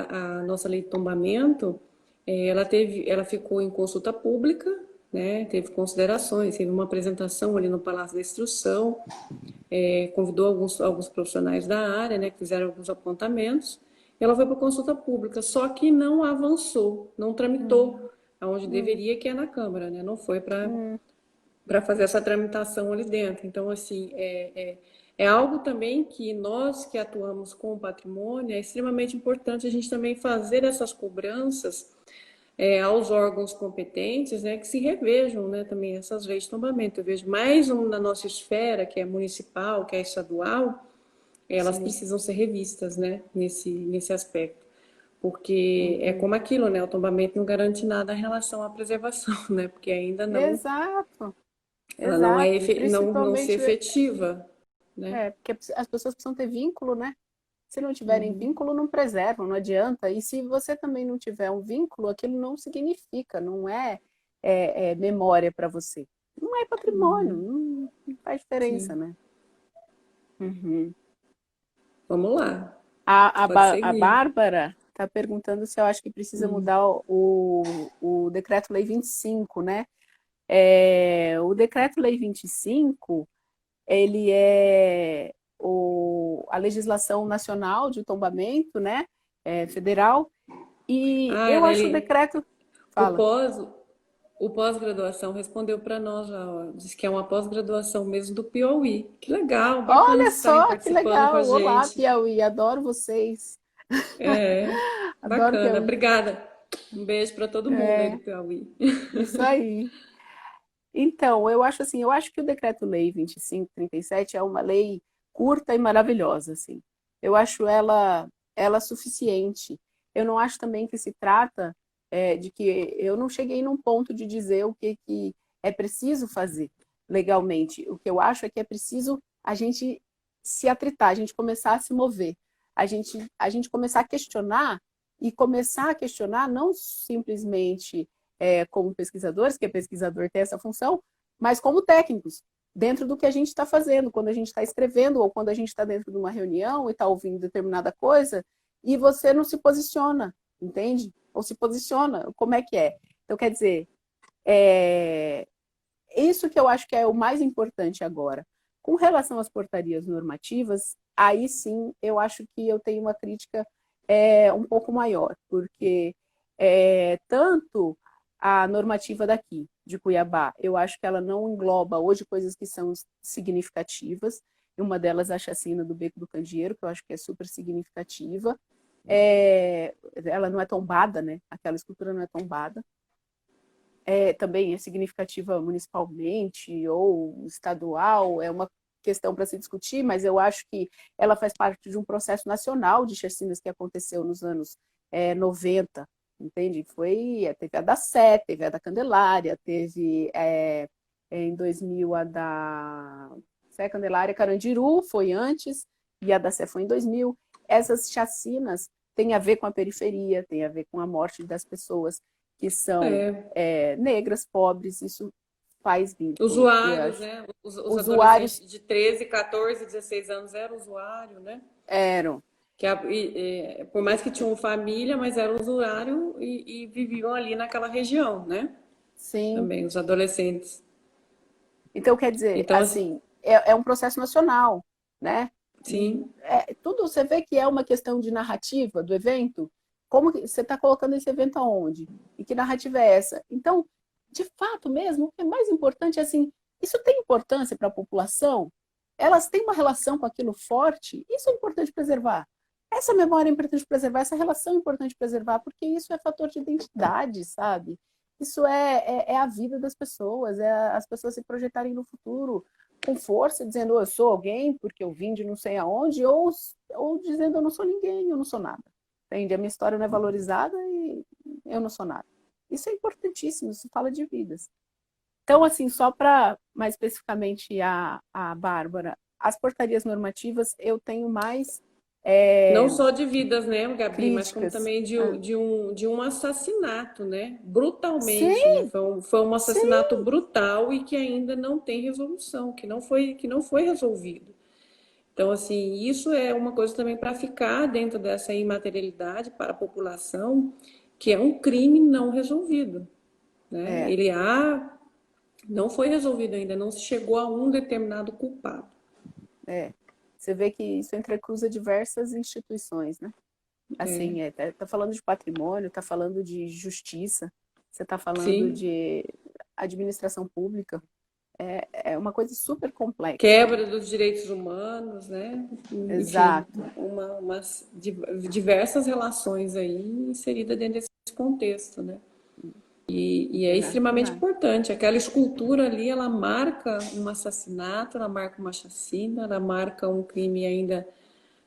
a nossa lei de tombamento, ela ficou em consulta pública, né? Teve considerações, teve uma apresentação ali no Palácio da Instrução, convidou alguns profissionais da área, né, que fizeram alguns apontamentos, e ela foi para consulta pública, só que não avançou, não tramitou aonde Hum, deveria, que é na Câmara, né? Não foi hum, para fazer essa tramitação ali dentro. Então, assim, é algo também que nós que atuamos com o patrimônio, é extremamente importante a gente também fazer essas cobranças aos órgãos competentes, né, que se revejam, né, também essas leis de tombamento. Eu vejo mais um na nossa esfera, que é municipal, que é estadual, elas sim. precisam ser revistas, né, nesse aspecto. Porque é Uhum. como aquilo, né, o tombamento não garante nada em relação à preservação, né, porque ainda não, Exato, ela não é, exato. E não se principalmente, efetiva, né. porque as pessoas precisam ter vínculo, né? Se não tiverem vínculo, não preservam, não adianta. E se você também não tiver um vínculo, aquilo não significa, não é memória para você. Não é patrimônio, não faz diferença, Sim. né? Uhum. Vamos lá, pode A seguir. Bárbara está perguntando se eu acho que precisa mudar o Decreto-Lei 25, né? O Decreto-Lei 25, ele é a legislação nacional de tombamento, né? Federal, e Ah, eu acho o ele, decreto. o Fala. pós, o pós-graduação respondeu para nós já, ó, disse que é uma pós-graduação mesmo do Piauí. Que legal, bacana Olha vocês estarem só que participando com a legal. Olá, gente. Piauí. Adoro vocês. É, Adoro bacana, Piauí. obrigada. Um beijo para todo mundo aí do É, Piauí. isso aí. Então, eu acho assim, eu acho que o Decreto-Lei 2537 é uma lei curta e maravilhosa, assim. Eu acho ela suficiente. Eu não acho também que se trata de que eu não cheguei num ponto de dizer o que é preciso fazer legalmente. O que eu acho é que é preciso a gente se atritar, a gente começar a se mover, a gente começar a questionar e começar a questionar não simplesmente como pesquisadores, que pesquisador tem essa função, mas como técnicos, dentro do que a gente está fazendo, quando a gente está escrevendo ou quando a gente está dentro de uma reunião e está ouvindo determinada coisa e você não se posiciona, entende? Ou se posiciona, como é que é? Então, quer dizer, é isso que eu acho que é o mais importante agora. Com relação às portarias normativas, aí sim eu acho que eu tenho uma crítica um pouco maior, porque tanto a normativa daqui, de Cuiabá, eu acho que ela não engloba hoje coisas que são significativas. Uma delas é a chacina do Beco do Candeeiro, que eu acho que é super significativa. Ela não é tombada, né? Aquela escultura não é tombada. Também é significativa municipalmente ou estadual, é uma questão para se discutir, mas eu acho que ela faz parte de um processo nacional de chacinas que aconteceu nos anos 90, entende? Teve a da Sé, teve a da Candelária, teve em 2000 a da Sé Candelária Carandiru, foi antes, e a da Sé foi em 2000. Essas chacinas têm a ver com a periferia, têm a ver com a morte das pessoas que são É, negras, pobres, isso faz vínculo. E eu usuários, acho, né? Os usuários adolescentes de 13, 14, 16 anos eram usuário, né? eram, Por mais que tinham família, mas eram usuário e viviam ali naquela região, né? sim. Também, os adolescentes. Então, quer dizer, Então, assim, assim, é um processo nacional, né? E sim, tudo você vê que é uma questão de narrativa do evento. Como que você está colocando esse evento aonde? E que narrativa é essa? Então, de fato mesmo, o que é mais importante é assim, isso tem importância para a população? Elas têm uma relação com aquilo forte? Isso é importante preservar. Essa memória é importante preservar, essa relação é importante preservar, porque isso é fator de identidade, sabe? Isso é a vida das pessoas, as pessoas se projetarem no futuro com força, dizendo eu sou alguém porque eu vim de não sei aonde, ou dizendo eu não sou ninguém, eu não sou nada. Entende? A minha história não é valorizada e eu não sou nada. Isso é importantíssimo, isso fala de vidas. Então, assim, só para mais especificamente a Bárbara, as portarias normativas eu tenho mais não é, só de vidas, né, Gabi, mas como críticas. também de um assassinato, né? Brutalmente, né? Sim, Foi um assassinato sim, brutal e que ainda não tem resolução, que não foi resolvido. Então, assim, isso é uma coisa também para ficar dentro dessa imaterialidade para a população, que é um crime não resolvido, né? é, Ele há Não foi resolvido ainda, não se chegou a um determinado culpado. É. Você vê que isso entrecruza diversas instituições, né? É, Assim, tá falando de patrimônio, tá falando de justiça, você tá falando sim, de administração pública. É uma coisa super complexa, né? quebra dos direitos humanos, né? Enfim, Exato. diversas relações aí inseridas dentro desse contexto, né? E é extremamente Demais. importante. Aquela escultura ali, ela marca um assassinato, ela marca uma chacina, ela marca um crime ainda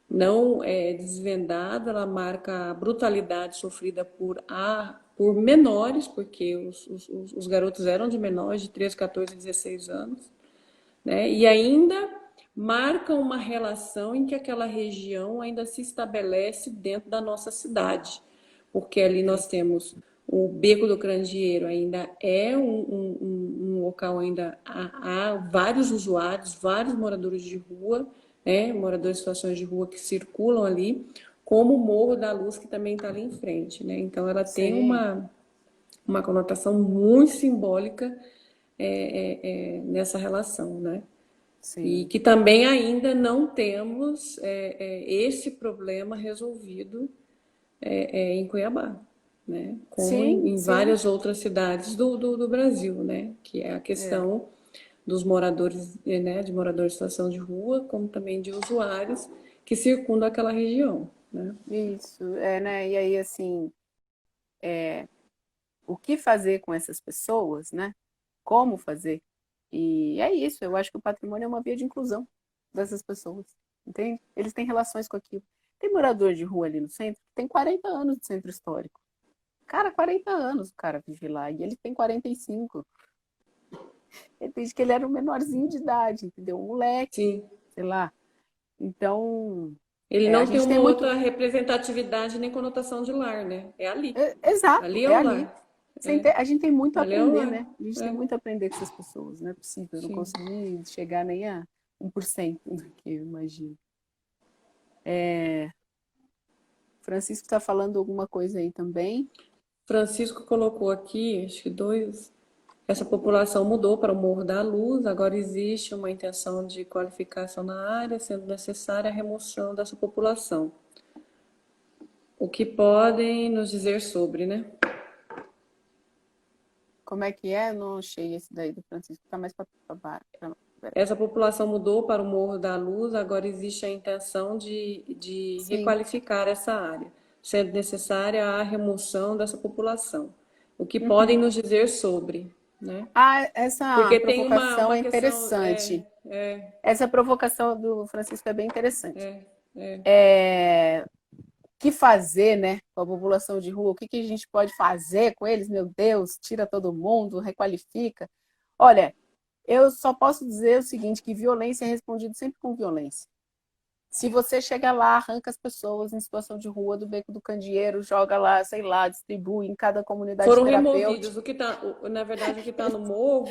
não desvendado, ela marca a brutalidade sofrida por menores, porque os garotos eram de menores, de 13, 14, 16 anos, né? E ainda marca uma relação em que aquela região ainda se estabelece dentro da nossa cidade, porque ali Sim. nós temos o Beco do Candeeiro, ainda é um local, ainda há vários usuários, vários moradores de rua, né, moradores de situações de rua que circulam ali, como o Morro da Luz, que também está ali em frente, né? Então ela tem Sim, uma conotação muito simbólica nessa relação, né? E sim. que também ainda não temos esse problema resolvido em Cuiabá, né? Como Sim, em sim. várias outras cidades do Brasil, né? Que é a É, questão dos moradores, né? De moradores em situação de rua, como também de usuários que circundam aquela região, né? isso. Né? E aí, assim, o que fazer com essas pessoas, né? Como fazer? E é isso, eu acho que o patrimônio é uma via de inclusão dessas pessoas, entende? Eles têm relações com aquilo. Tem morador de rua ali no centro que tem 40 anos de centro histórico. Cara, 40 anos o cara vive lá e ele tem 45. Ele diz que ele era um menorzinho de idade, entendeu? Um moleque, Sim. sei lá. Então, Ele a não tem gente tem uma muito. outra representatividade nem conotação de lar, né? É ali. Exato, Ali é é o ali. lar. É, A gente tem muito a ali é o aprender, lar. né? A gente tem É, muito a aprender com essas pessoas. Não é possível, eu não sim. consegui chegar nem a 1% do que eu imagino. Francisco está falando alguma coisa aí também. Francisco colocou aqui, acho que dois. Essa população mudou para o Morro da Luz, agora existe uma intenção de qualificação na área, sendo necessária a remoção dessa população. O que podem nos dizer sobre, né? Como é que é? Não achei esse daí do Francisco, tá mais para baixo. Essa população mudou para o Morro da Luz, agora existe a intenção de Sim. requalificar essa área, sendo necessária a remoção dessa população. O que podem Uhum. nos dizer sobre, né? Ah, essa Porque tem provocação uma é questão. interessante. Essa provocação do Francisco é bem interessante. É, O que fazer, né, com a população de rua? O que a gente pode fazer com eles? Meu Deus, tira todo mundo, requalifica. Olha, eu só posso dizer o seguinte, que violência é respondido sempre com violência. Se você chega lá, arranca as pessoas em situação de rua do Beco do Candeeiro, joga lá, sei lá, distribui em cada comunidade foram removidos. terapêutica. Na verdade, o que está no morro,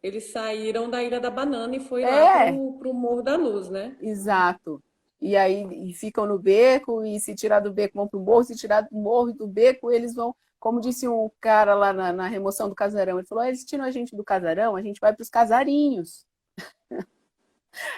eles saíram da Ilha da Banana e foi lá para É, o Morro da Luz, né? exato. E aí e ficam no beco, e se tirar do beco vão para o morro, se tirar do morro e do beco, eles vão, como disse um cara lá na remoção do casarão, ele falou: eles tiram a gente do casarão, a gente vai para os casarinhos.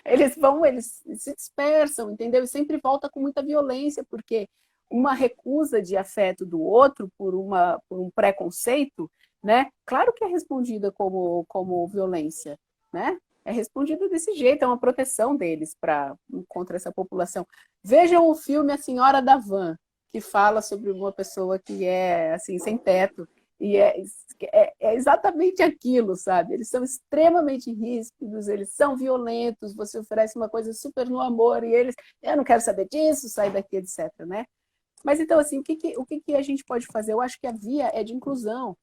Eles vão, eles se dispersam, entendeu? E sempre volta com muita violência, porque uma recusa de afeto do outro por um preconceito, né? Claro que é respondida como violência, né? É respondida desse jeito, é uma proteção deles contra essa população. Vejam o filme A Senhora da Van, que fala sobre uma pessoa que é assim sem teto e é exatamente aquilo, sabe? Eles são extremamente ríspidos, eles são violentos, você oferece uma coisa super no amor e eles, eu não quero saber disso, sai daqui, etc, né? Mas então, assim, o que a gente pode fazer? Eu acho que a via é de inclusão.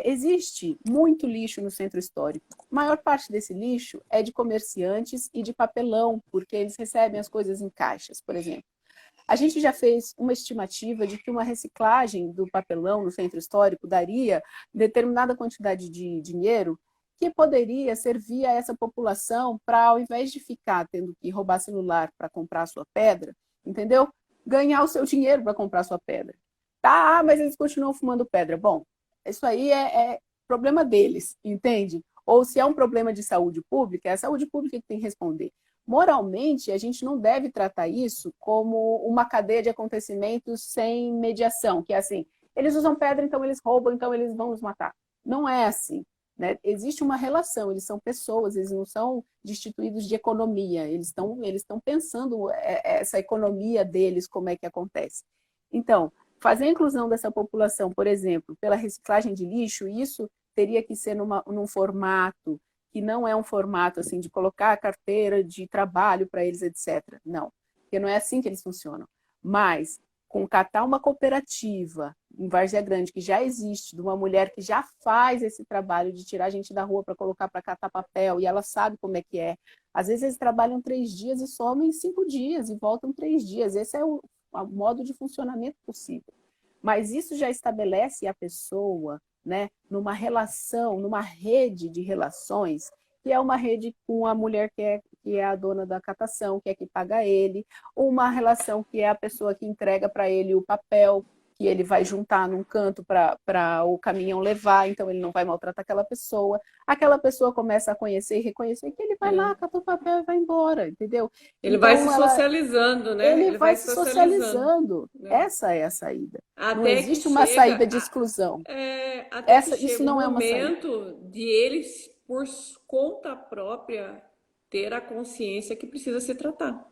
Existe muito lixo no centro histórico. A maior parte desse lixo é de comerciantes e de papelão, porque eles recebem as coisas em caixas, por exemplo. A gente já fez uma estimativa de que uma reciclagem do papelão no centro histórico daria determinada quantidade de dinheiro que poderia servir a essa população para, ao invés de ficar tendo que roubar celular para comprar a sua pedra, entendeu? Ganhar o seu dinheiro para comprar a sua pedra. Tá, mas eles continuam fumando pedra. Bom, isso aí problema deles, entende? Ou se é um problema de saúde pública, é a saúde pública que tem que responder. Moralmente, a gente não deve tratar isso como uma cadeia de acontecimentos sem mediação, que é assim, eles usam pedra, então eles roubam, então eles vão nos matar. Não é assim. Né? Existe uma relação, eles são pessoas, eles não são destituídos de economia, eles estão pensando essa economia deles, como é que acontece. Então, fazer a inclusão dessa população, por exemplo, pela reciclagem de lixo, isso teria que ser num formato que não é um formato assim de colocar a carteira de trabalho para eles, etc. Não, porque não é assim que eles funcionam. Mas catar uma cooperativa em Várzea Grande, que já existe, de uma mulher que já faz esse trabalho de tirar a gente da rua para colocar para catar papel, e ela sabe como é que é. Às vezes eles trabalham 3 dias e somem 5 dias, e voltam 3 dias. Esse é o modo de funcionamento possível. Mas isso já estabelece a pessoa, né, numa relação, numa rede de relações, que é uma rede com a mulher que é a dona da catação, que é que paga ele, ou uma relação que é a pessoa que entrega para ele o papel, que ele vai juntar num canto para o caminhão levar, então ele não vai maltratar aquela pessoa começa a conhecer e reconhecer que ele vai lá, cata o papel e vai embora, entendeu? Ele vai se Então, socializando, né? ele Ele vai vai se socializando, socializando. né? Essa é a saída. Não Até que existe uma chega, saída de exclusão. até que Isso chega o não é uma saída. momento de eles, por conta própria, ter a consciência que precisa se tratar.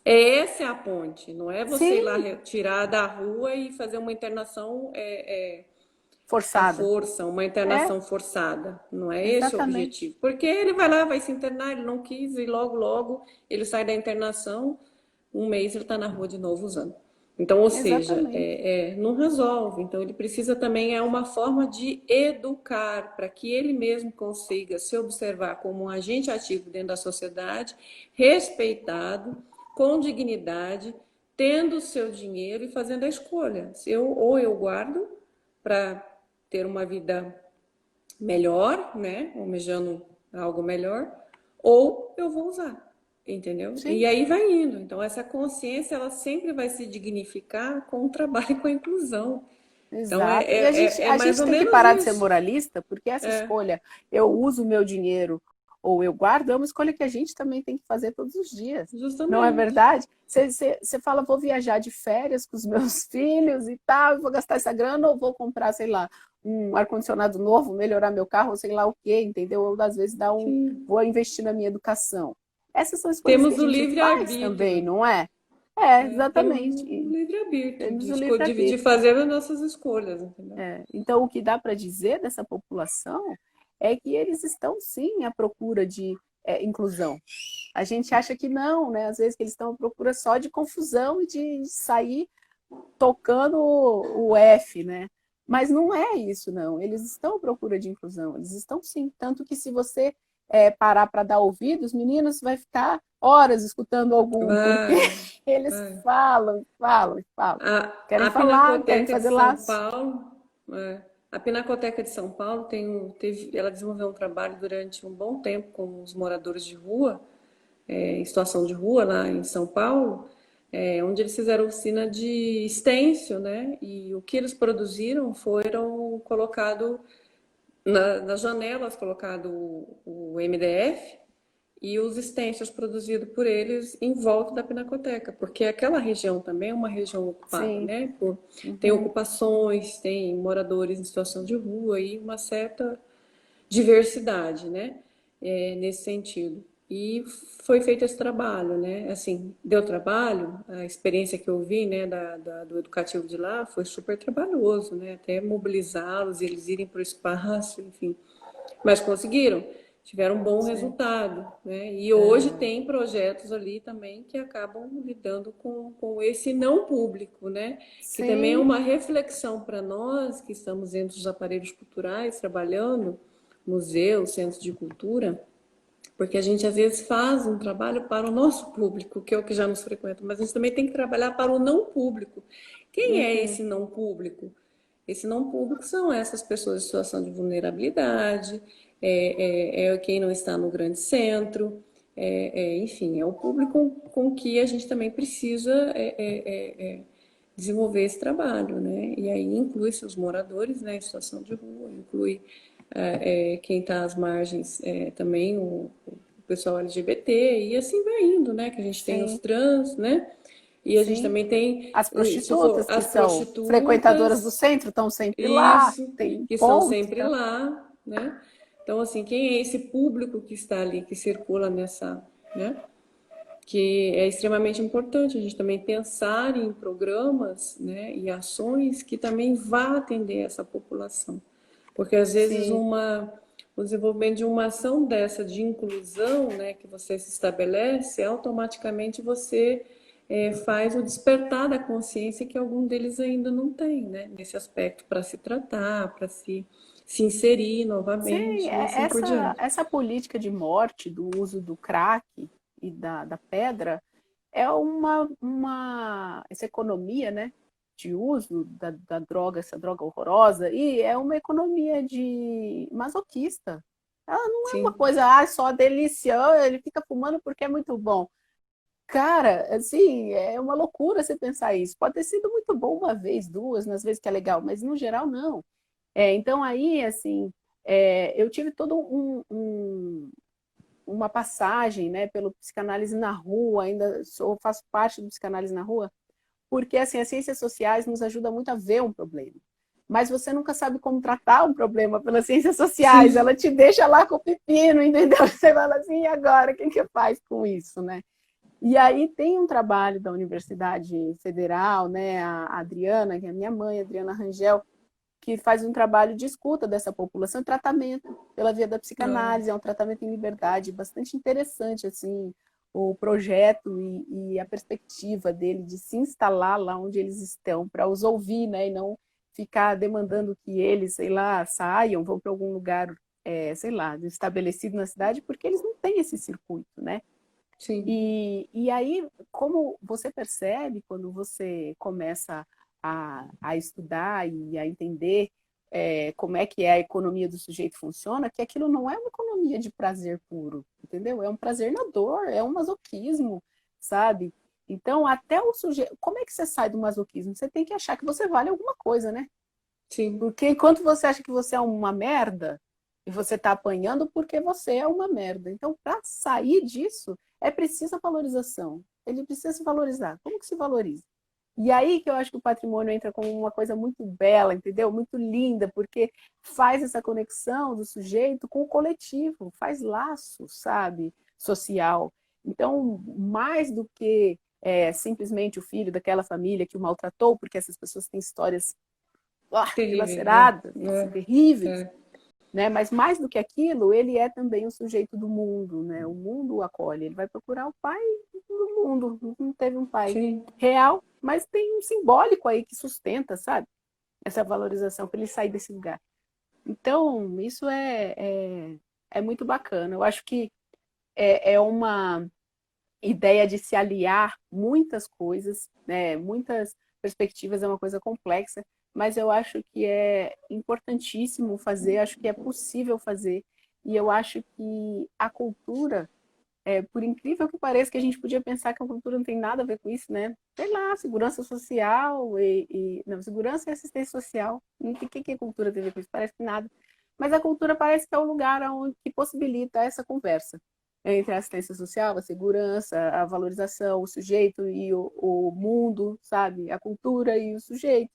Essa é a ponte, não é você ir lá Sim, tirar da rua e fazer uma internação à forçada. força, uma É, internação forçada. Não é esse o exatamente. objetivo. Porque ele vai lá, vai se internar, ele não quis e logo, logo ele sai da internação, um mês ele está na rua de novo usando. Então, ou seja, Exatamente. não resolve. Então, ele precisa também, é uma forma de educar para que ele mesmo consiga se observar como um agente ativo dentro da sociedade, respeitado, com dignidade, tendo o seu dinheiro e fazendo a escolha. Ou eu guardo para ter uma vida melhor, né? Almejando algo melhor, ou eu vou usar, entendeu? E Sim, aí vai indo. Então, essa consciência, ela sempre vai se dignificar com o trabalho e com a inclusão. Então, exato. E a gente, é a mais gente ou tem que menos parar de ser isso. moralista, porque essa escolha, eu uso o meu dinheiro ou eu guardo, é uma escolha que a gente também tem que fazer todos os dias. Não é Justamente. verdade? Você fala, vou viajar de férias com os meus filhos e tal, vou gastar essa grana ou vou comprar, sei lá, um ar-condicionado novo, melhorar meu carro, ou sei lá o quê, entendeu? Ou às vezes Sim. vou investir na minha educação. Essas são escolhas que a Temos o gente faz também, livre-arbítrio. não é? É, Temos exatamente. o livre-arbítrio Temos de, o de livre-arbítrio. fazer as nossas escolhas, entendeu? Então, o que dá para dizer dessa população é que eles estão, sim, à procura de inclusão. A gente acha que não, né? Às vezes que eles estão à procura só de confusão e de sair tocando o F, né? Mas não é isso, não. Eles estão à procura de inclusão, eles estão sim. Tanto que se você parar para dar ouvidos, meninos, vai ficar horas escutando algum, porque Vai, eles vai. falam, falam, falam. Querem A falar, querem Pinacoteca de fazer São laço. Paulo, a Pinacoteca de São Paulo ela desenvolveu um trabalho durante um bom tempo com os moradores de rua, em situação de rua lá em São Paulo, onde eles fizeram oficina de estêncil, né? E o que eles produziram foram colocado nas janelas, colocado o MDF e os stencils produzidos por eles em volta da Pinacoteca, porque aquela região também é uma região ocupada, Sim. né? Tem Uhum. ocupações, tem moradores em situação de rua e uma certa diversidade, né? Nesse sentido. E foi feito esse trabalho, né? Assim, deu trabalho, a experiência que eu vi, né, do educativo de lá foi super trabalhoso, né? Até mobilizá-los, eles irem para o espaço, enfim. Mas conseguiram, tiveram um bom Sim. resultado, né? E hoje tem projetos ali também que acabam lidando com esse não público, né? Que também é Sim, uma reflexão para nós que estamos dentro dos aparelhos culturais, trabalhando, museus, centros de cultura, porque a gente às vezes faz um trabalho para o nosso público, que é o que já nos frequenta, mas a gente também tem que trabalhar para o não público. Quem é uhum. esse não público? Esse não público são essas pessoas em situação de vulnerabilidade, é quem não está no grande centro, enfim, é o público com que a gente também precisa desenvolver esse trabalho, né? E aí inclui seus moradores, né, em situação de rua, inclui quem está às margens também, o pessoal LGBT, e assim vai indo, né? Que a gente tem os Sim, trans, né? E a gente sim. também tem, As se for prostitutas que as são frequentadoras do prostitutas, centro estão sempre lá, isso, tem que são ponto. sempre lá, né? Então, assim, quem é esse público que está ali, que circula nessa, né? Que é extremamente importante a gente também pensar em programas, né, e ações que também vá atender essa população. Porque às vezes Sim, o desenvolvimento de uma ação dessa de inclusão, né, que você se estabelece, automaticamente você faz o despertar da consciência que algum deles ainda não tem, né, nesse aspecto para se tratar, para se inserir sim, novamente e assim por essa, diante. essa política de morte do uso do crack e da pedra é essa economia, né, de uso da droga, essa droga horrorosa, e é uma economia de masoquista. Ela não é uma Sim, coisa, só delícia, ele fica fumando porque é muito bom. Cara, assim, é uma loucura você pensar isso. Pode ter sido muito bom uma vez, duas, nas vezes que é legal, mas no geral não. Então aí, assim, eu tive todo uma passagem, né, pelo psicanálise na rua, ainda faço parte do psicanálise na rua, porque assim, as ciências sociais nos ajudam muito a ver um problema. Mas você nunca sabe como tratar um problema pelas ciências sociais, sim, ela te deixa lá com o pepino, entendeu? Você fala assim, e agora, o que que faz com isso, né? E aí tem um trabalho da Universidade Federal, né, a Adriana, que é a minha mãe, a Adriana Rangel, que faz um trabalho de escuta dessa população, tratamento pela via da ah, psicanálise, é um tratamento em liberdade, bastante interessante, assim, o projeto e a perspectiva dele de se instalar lá onde eles estão, para os ouvir, né, e não ficar demandando que eles, sei lá, saiam, vão para algum lugar, sei lá, estabelecido na cidade, porque eles não têm esse circuito, né? sim. E aí, como você percebe quando você começa a estudar e a entender como é que a economia do sujeito funciona, que aquilo não é uma economia de prazer puro, entendeu? É um prazer na dor, é um masoquismo, sabe? Então, até o sujeito. Como é que você sai do masoquismo? Você tem que achar que você vale alguma coisa, né? Sim, Porque enquanto você acha que você é uma merda, e você está apanhando porque você é uma merda. Então, para sair disso, é preciso a valorização. Ele precisa se valorizar. Como que se valoriza? E aí que eu acho que o patrimônio entra como uma coisa muito bela, entendeu? Muito linda, porque faz essa conexão do sujeito com o coletivo, faz laço, sabe? Social. Então, mais do que simplesmente o filho daquela família que o maltratou, porque essas pessoas têm histórias terríveis, né? dilaceradas, terríveis, É, né? Mas mais do que aquilo, ele é também um sujeito do mundo, né? O mundo o acolhe. Ele vai procurar o pai do mundo. Não teve um pai sim, real, mas tem um simbólico aí que sustenta, sabe? Essa valorização para ele sair desse lugar. Então, isso é muito bacana. Eu acho que é uma ideia de se aliar muitas coisas, né? Muitas perspectivas, é uma coisa complexa, mas eu acho que é importantíssimo fazer, acho que é possível fazer, e eu acho que a cultura, por incrível que pareça, que a gente podia pensar que a cultura não tem nada a ver com isso, né? Sei lá, segurança social não, segurança e assistência social. O que a cultura tem a ver com isso? Parece que nada. Mas a cultura parece que é o lugar onde, que possibilita essa conversa entre a assistência social, a segurança, a valorização, o sujeito e o mundo, sabe? A cultura e o sujeito.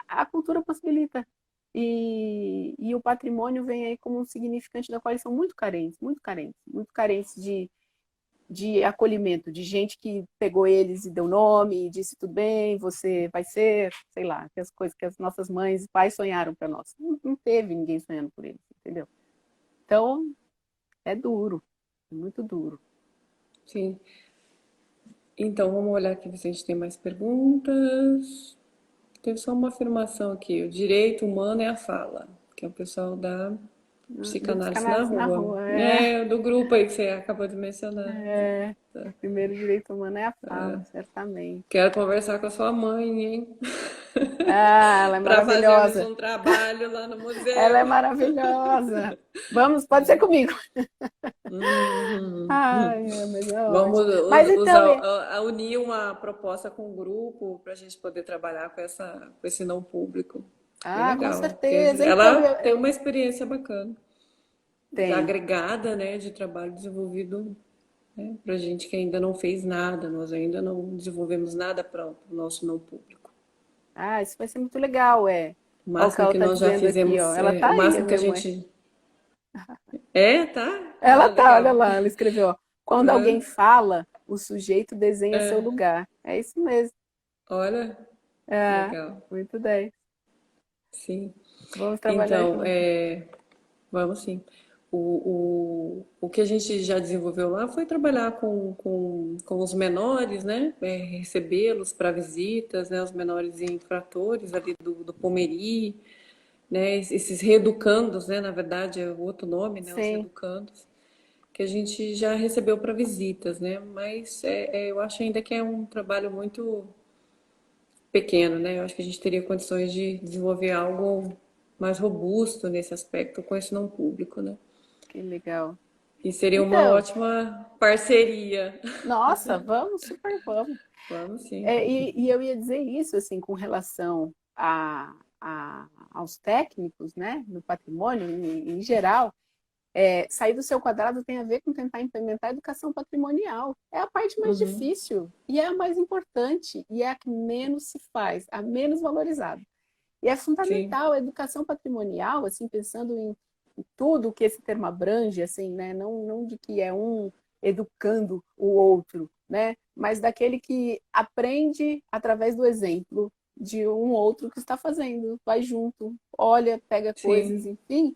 A cultura possibilita. E o patrimônio vem aí como um significante da qual eles são muito carentes, muito carentes, muito carentes de acolhimento, de gente que pegou eles e deu nome, e disse tudo bem, você vai ser, sei lá, que as coisas que as nossas mães e pais sonharam para nós. Não teve ninguém sonhando por eles, entendeu? Então, é duro, muito duro. sim. Então, vamos olhar aqui se a gente tem mais perguntas. Teve só uma afirmação aqui. O direito humano é a fala, que é o pessoal da Do psicanálise na psicanálise na rua. rua, É, do grupo aí que você acabou de mencionar. o primeiro direito humano é a fala, certamente. Quero conversar com a sua mãe, hein? Ela é Para fazermos maravilhosa. um trabalho lá no Ela é museu. maravilhosa. Vamos, pode ser comigo. Uhum. Mas é Vamos ótimo. Mas então, usar, unir uma proposta com o grupo para a gente poder trabalhar com esse não público. Bem Ah, com legal. Porque certeza. Então, ela tem uma experiência bacana, tem. agregada, né, de trabalho desenvolvido, né, para gente que ainda não fez nada, nós ainda não desenvolvemos nada para o nosso não público. Ah, isso vai ser muito legal, é. O Olha o que máximo ela que tá nós já dizendo aqui, ó. fizemos, Ela tá o aí, a máximo que a minha mãe. gente. É, tá? Ela Ah, tá, olha legal. lá, ela escreveu, ó. Quando alguém Ah, fala, o sujeito desenha seu lugar. É isso mesmo. olha, É, legal. muito bem. Sim. Vamos trabalhar Então, junto. vamos sim. O que a gente já desenvolveu lá foi trabalhar com os menores, né? Recebê-los para visitas, né? Os menores infratores ali do Pomeri, né? Esses reeducandos, né? Na verdade, é o outro nome, né? Os Sim, reeducandos, que a gente já recebeu para visitas, né? Mas eu acho ainda que é um trabalho muito pequeno, né? Eu acho que a gente teria condições de desenvolver algo mais robusto nesse aspecto com esse não público, né? que legal. E seria uma Então, ótima parceria. nossa, vamos, super vamos. Vamos sim. É, e eu ia dizer isso, assim, com relação aos técnicos, né, no patrimônio em geral. Sair do seu quadrado tem a ver com tentar implementar a educação patrimonial. É a parte mais Uhum. difícil e é a mais importante e é a que menos se faz, a menos valorizada. E é Sim, fundamental a educação patrimonial, assim, pensando em tudo que esse termo abrange, assim, né? Não de que é um educando o outro, né? Mas daquele que aprende através do exemplo de um outro que está fazendo, vai junto, olha, pega coisas, sim. enfim.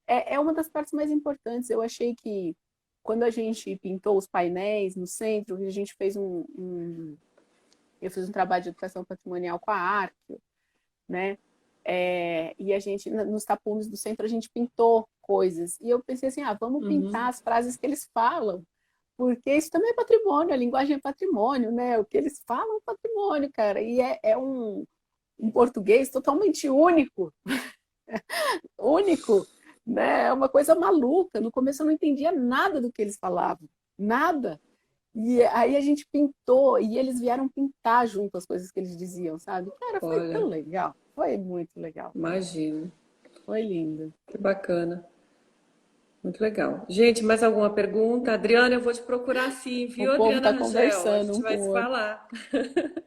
É uma das partes mais importantes. Eu achei que quando a gente pintou os painéis no centro, a gente fez eu fiz um trabalho de educação patrimonial com a Arco, né? E a gente, nos tapumes do centro, a gente pintou coisas. E eu pensei assim, vamos pintar Uhum. as frases que eles falam, porque isso também é patrimônio, a linguagem é patrimônio, né? O que eles falam é patrimônio, cara. E é um português totalmente único, único, né? É uma coisa maluca. No começo eu não entendia nada do que eles falavam, nada. E aí a gente pintou e eles vieram pintar junto as coisas que eles diziam, sabe? Cara, foi Olha, tão legal, foi muito legal, imagino. foi lindo. Que bacana. Muito legal. Gente, mais alguma pergunta? Adriana, eu vou te procurar sim, O viu, povo Adriana está Rangel? A conversando gente um com vai o se outro. falar.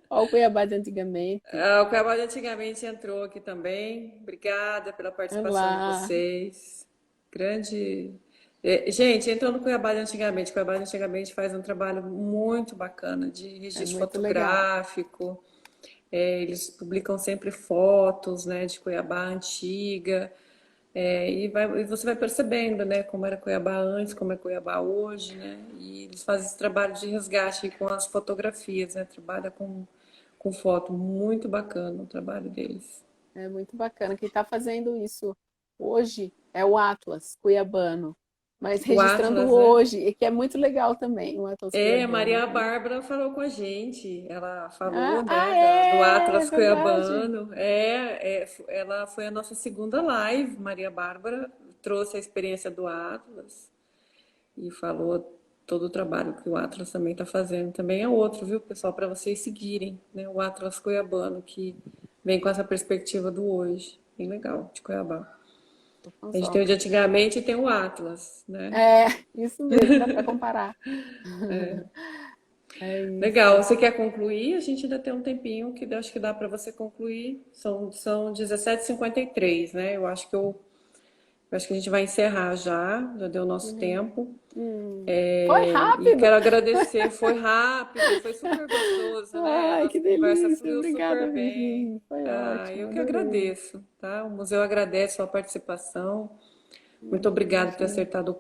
Olha o Cuiabá de antigamente. Ah, o Cuiabá de antigamente entrou aqui também. Obrigada pela Olha participação de lá, vocês. Grande. Gente, entrou no Cuiabá de antigamente. Cuiabá de antigamente faz um trabalho muito bacana de é registro muito legal. fotográfico. Eles publicam sempre fotos, né, de Cuiabá antiga. E você vai percebendo, né, como era Cuiabá antes, como é Cuiabá hoje, né? E eles fazem esse trabalho de resgate com as fotografias, né? Trabalha com foto, muito bacana o trabalho deles. É muito bacana. Quem está fazendo isso hoje é o Atlas Cuiabano, mas O registrando Atlas, né? hoje, e que é muito legal também, o Atlas Cuiabano. Maria Bárbara falou com a gente. Ela falou, Ah, né, do é Atlas verdade. Cuiabano. Ela foi a nossa segunda live. Maria Bárbara trouxe a experiência do Atlas e falou todo o trabalho que o Atlas também está fazendo. Também é outro, viu, pessoal, para vocês seguirem, né? O Atlas Cuiabano, que vem com essa perspectiva do hoje. Bem legal, de Cuiabá. Tô A gente tem o fanzoca. de antigamente e tem o Atlas, né? É, isso mesmo, dá para comparar. É Legal. isso. Você quer concluir? A gente ainda tem um tempinho que acho que dá para você concluir. São 17h53, né? Eu acho que a gente vai encerrar já, já deu o nosso Hum, tempo. Foi E rápido. quero agradecer, foi rápido, foi super gostoso, né? A Ai, que nossa conversa delícia. fluiu Obrigada, super bem. Vivi. Foi Ah, ótimo, eu que adorei. agradeço, tá? O museu agradece a sua participação. Muito obrigada por ter Imagina. aceitado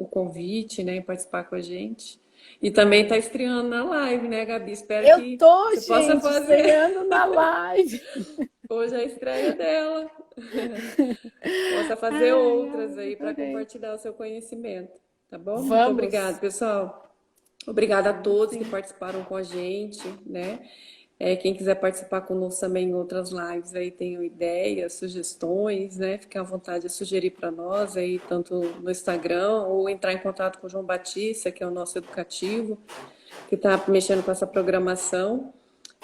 o convite, né, e participar com a gente. E também está estreando na live, né, Gabi? Espero Eu que tô, você possa gente, fazer. estreando na live. Hoje é a estreia dela. Possa fazer Ai, outras ai, aí para adorei. compartilhar o seu conhecimento, tá bom? Muito obrigada, Vamos. pessoal. Obrigada a Vamos todos que sim. participaram com a gente, né? Quem quiser participar conosco também em outras lives aí, tenham ideias, sugestões, né? Fiquem à vontade de sugerir para nós aí, tanto no Instagram ou entrar em contato com o João Batista, que é o nosso educativo, que está mexendo com essa programação.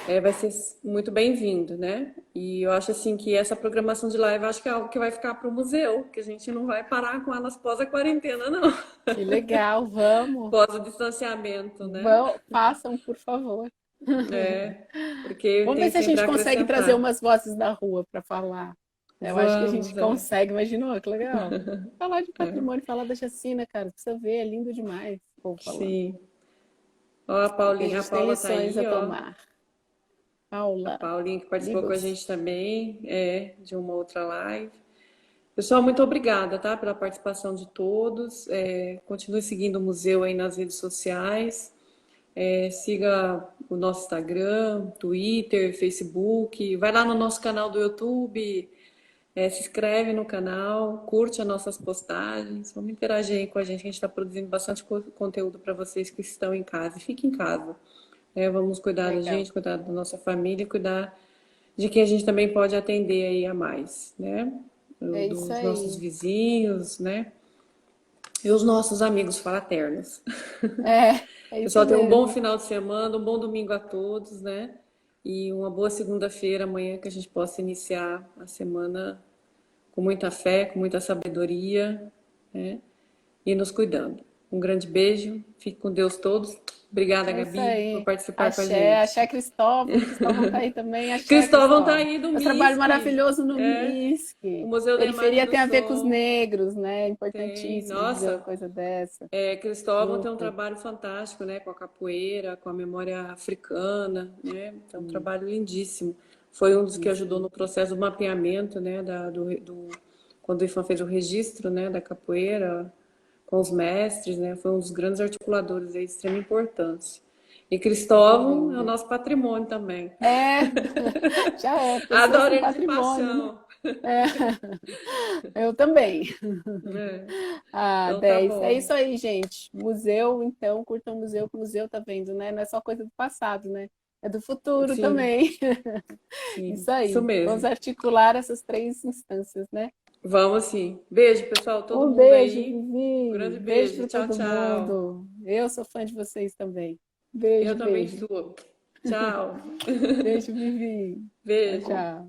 vai ser muito bem-vindo, né? E eu acho assim que essa programação de live acho que é algo que vai ficar para o museu, que a gente não vai parar com elas pós a quarentena, não. Que legal, vamos. Pós o distanciamento, né? Vão, façam, por favor. É, porque Vamos ver tem se a sempre gente a consegue trazer acrescentar. umas vozes da rua para falar. Eu acho que a gente Vamos, consegue, imaginou? Que legal. Falar de é, patrimônio, falar da Jacina, cara, precisa ver, é lindo demais o povo falando. sim. Ó, E a A gente tem Paula tá lições a aí, ó. tomar. A Paula, Paulinha que participou com a Libos. gente também, de uma outra live. Pessoal, muito obrigada, tá, pela participação de todos. Continue seguindo o museu aí nas redes sociais. Siga o nosso Instagram, Twitter, Facebook. Vai lá no nosso canal do YouTube, se inscreve no canal, curte as nossas postagens. Vamos interagir aí com a gente, que a gente está produzindo bastante conteúdo para vocês que estão em casa. E fiquem em casa. Vamos cuidar da Legal. gente, cuidar da nossa família, cuidar de quem a gente também pode atender aí a mais, né? É isso Dos nossos aí. vizinhos, né? E os nossos amigos fraternos. É isso Pessoal, tenham um bom mesmo. final de semana, um bom domingo a todos, né? E uma boa segunda-feira amanhã que a gente possa iniciar a semana com muita fé, com muita sabedoria, né? E nos cuidando. Um grande beijo, fique com Deus todos. Obrigada, É isso Gabi, por aí. participar com a Axé, gente. axé Cristóvão. Cristóvão tá aí também. Axé, Cristóvão tá Cristóvão. aí do Faz trabalho MISC, maravilhoso no o MISC. Museu da Imagem Periferia do tem a ver com os Som. negros, né? Tem, Importantíssimo dizer uma nossa, coisa dessa. Cristóvão tem um Super. trabalho fantástico, né, com a capoeira, com a memória africana, né? É um trabalho lindíssimo. Foi um dos que Isso ajudou aí. no processo do mapeamento, né, quando o IFAM fez o registro, né, da capoeira com os mestres, né? Foi um dos grandes articuladores aí de extrema importância. E Coisa Cristóvão é o linda. nosso patrimônio também. É, já é. Pessoas Adoro são ele de patrimônio, né? paixão. É, eu também. É, Ah, então tá 10. É bom. isso aí, gente. Museu, então, curtam o museu, que o museu tá vendo, né? Não é só coisa do passado, né? É do futuro Sim, também. sim, Isso isso aí. Vamos mesmo. articular essas três instâncias, né? Vamos sim. Beijo, pessoal, todo Um mundo beijo, aí. Um Vivi. grande Beijo beijo. para Tchau, todo tchau. mundo. Eu sou fã de vocês também. Eu Beijo, também beijo. sou. Tchau. Beijo, Vivi. Tchau, Beijo. tchau.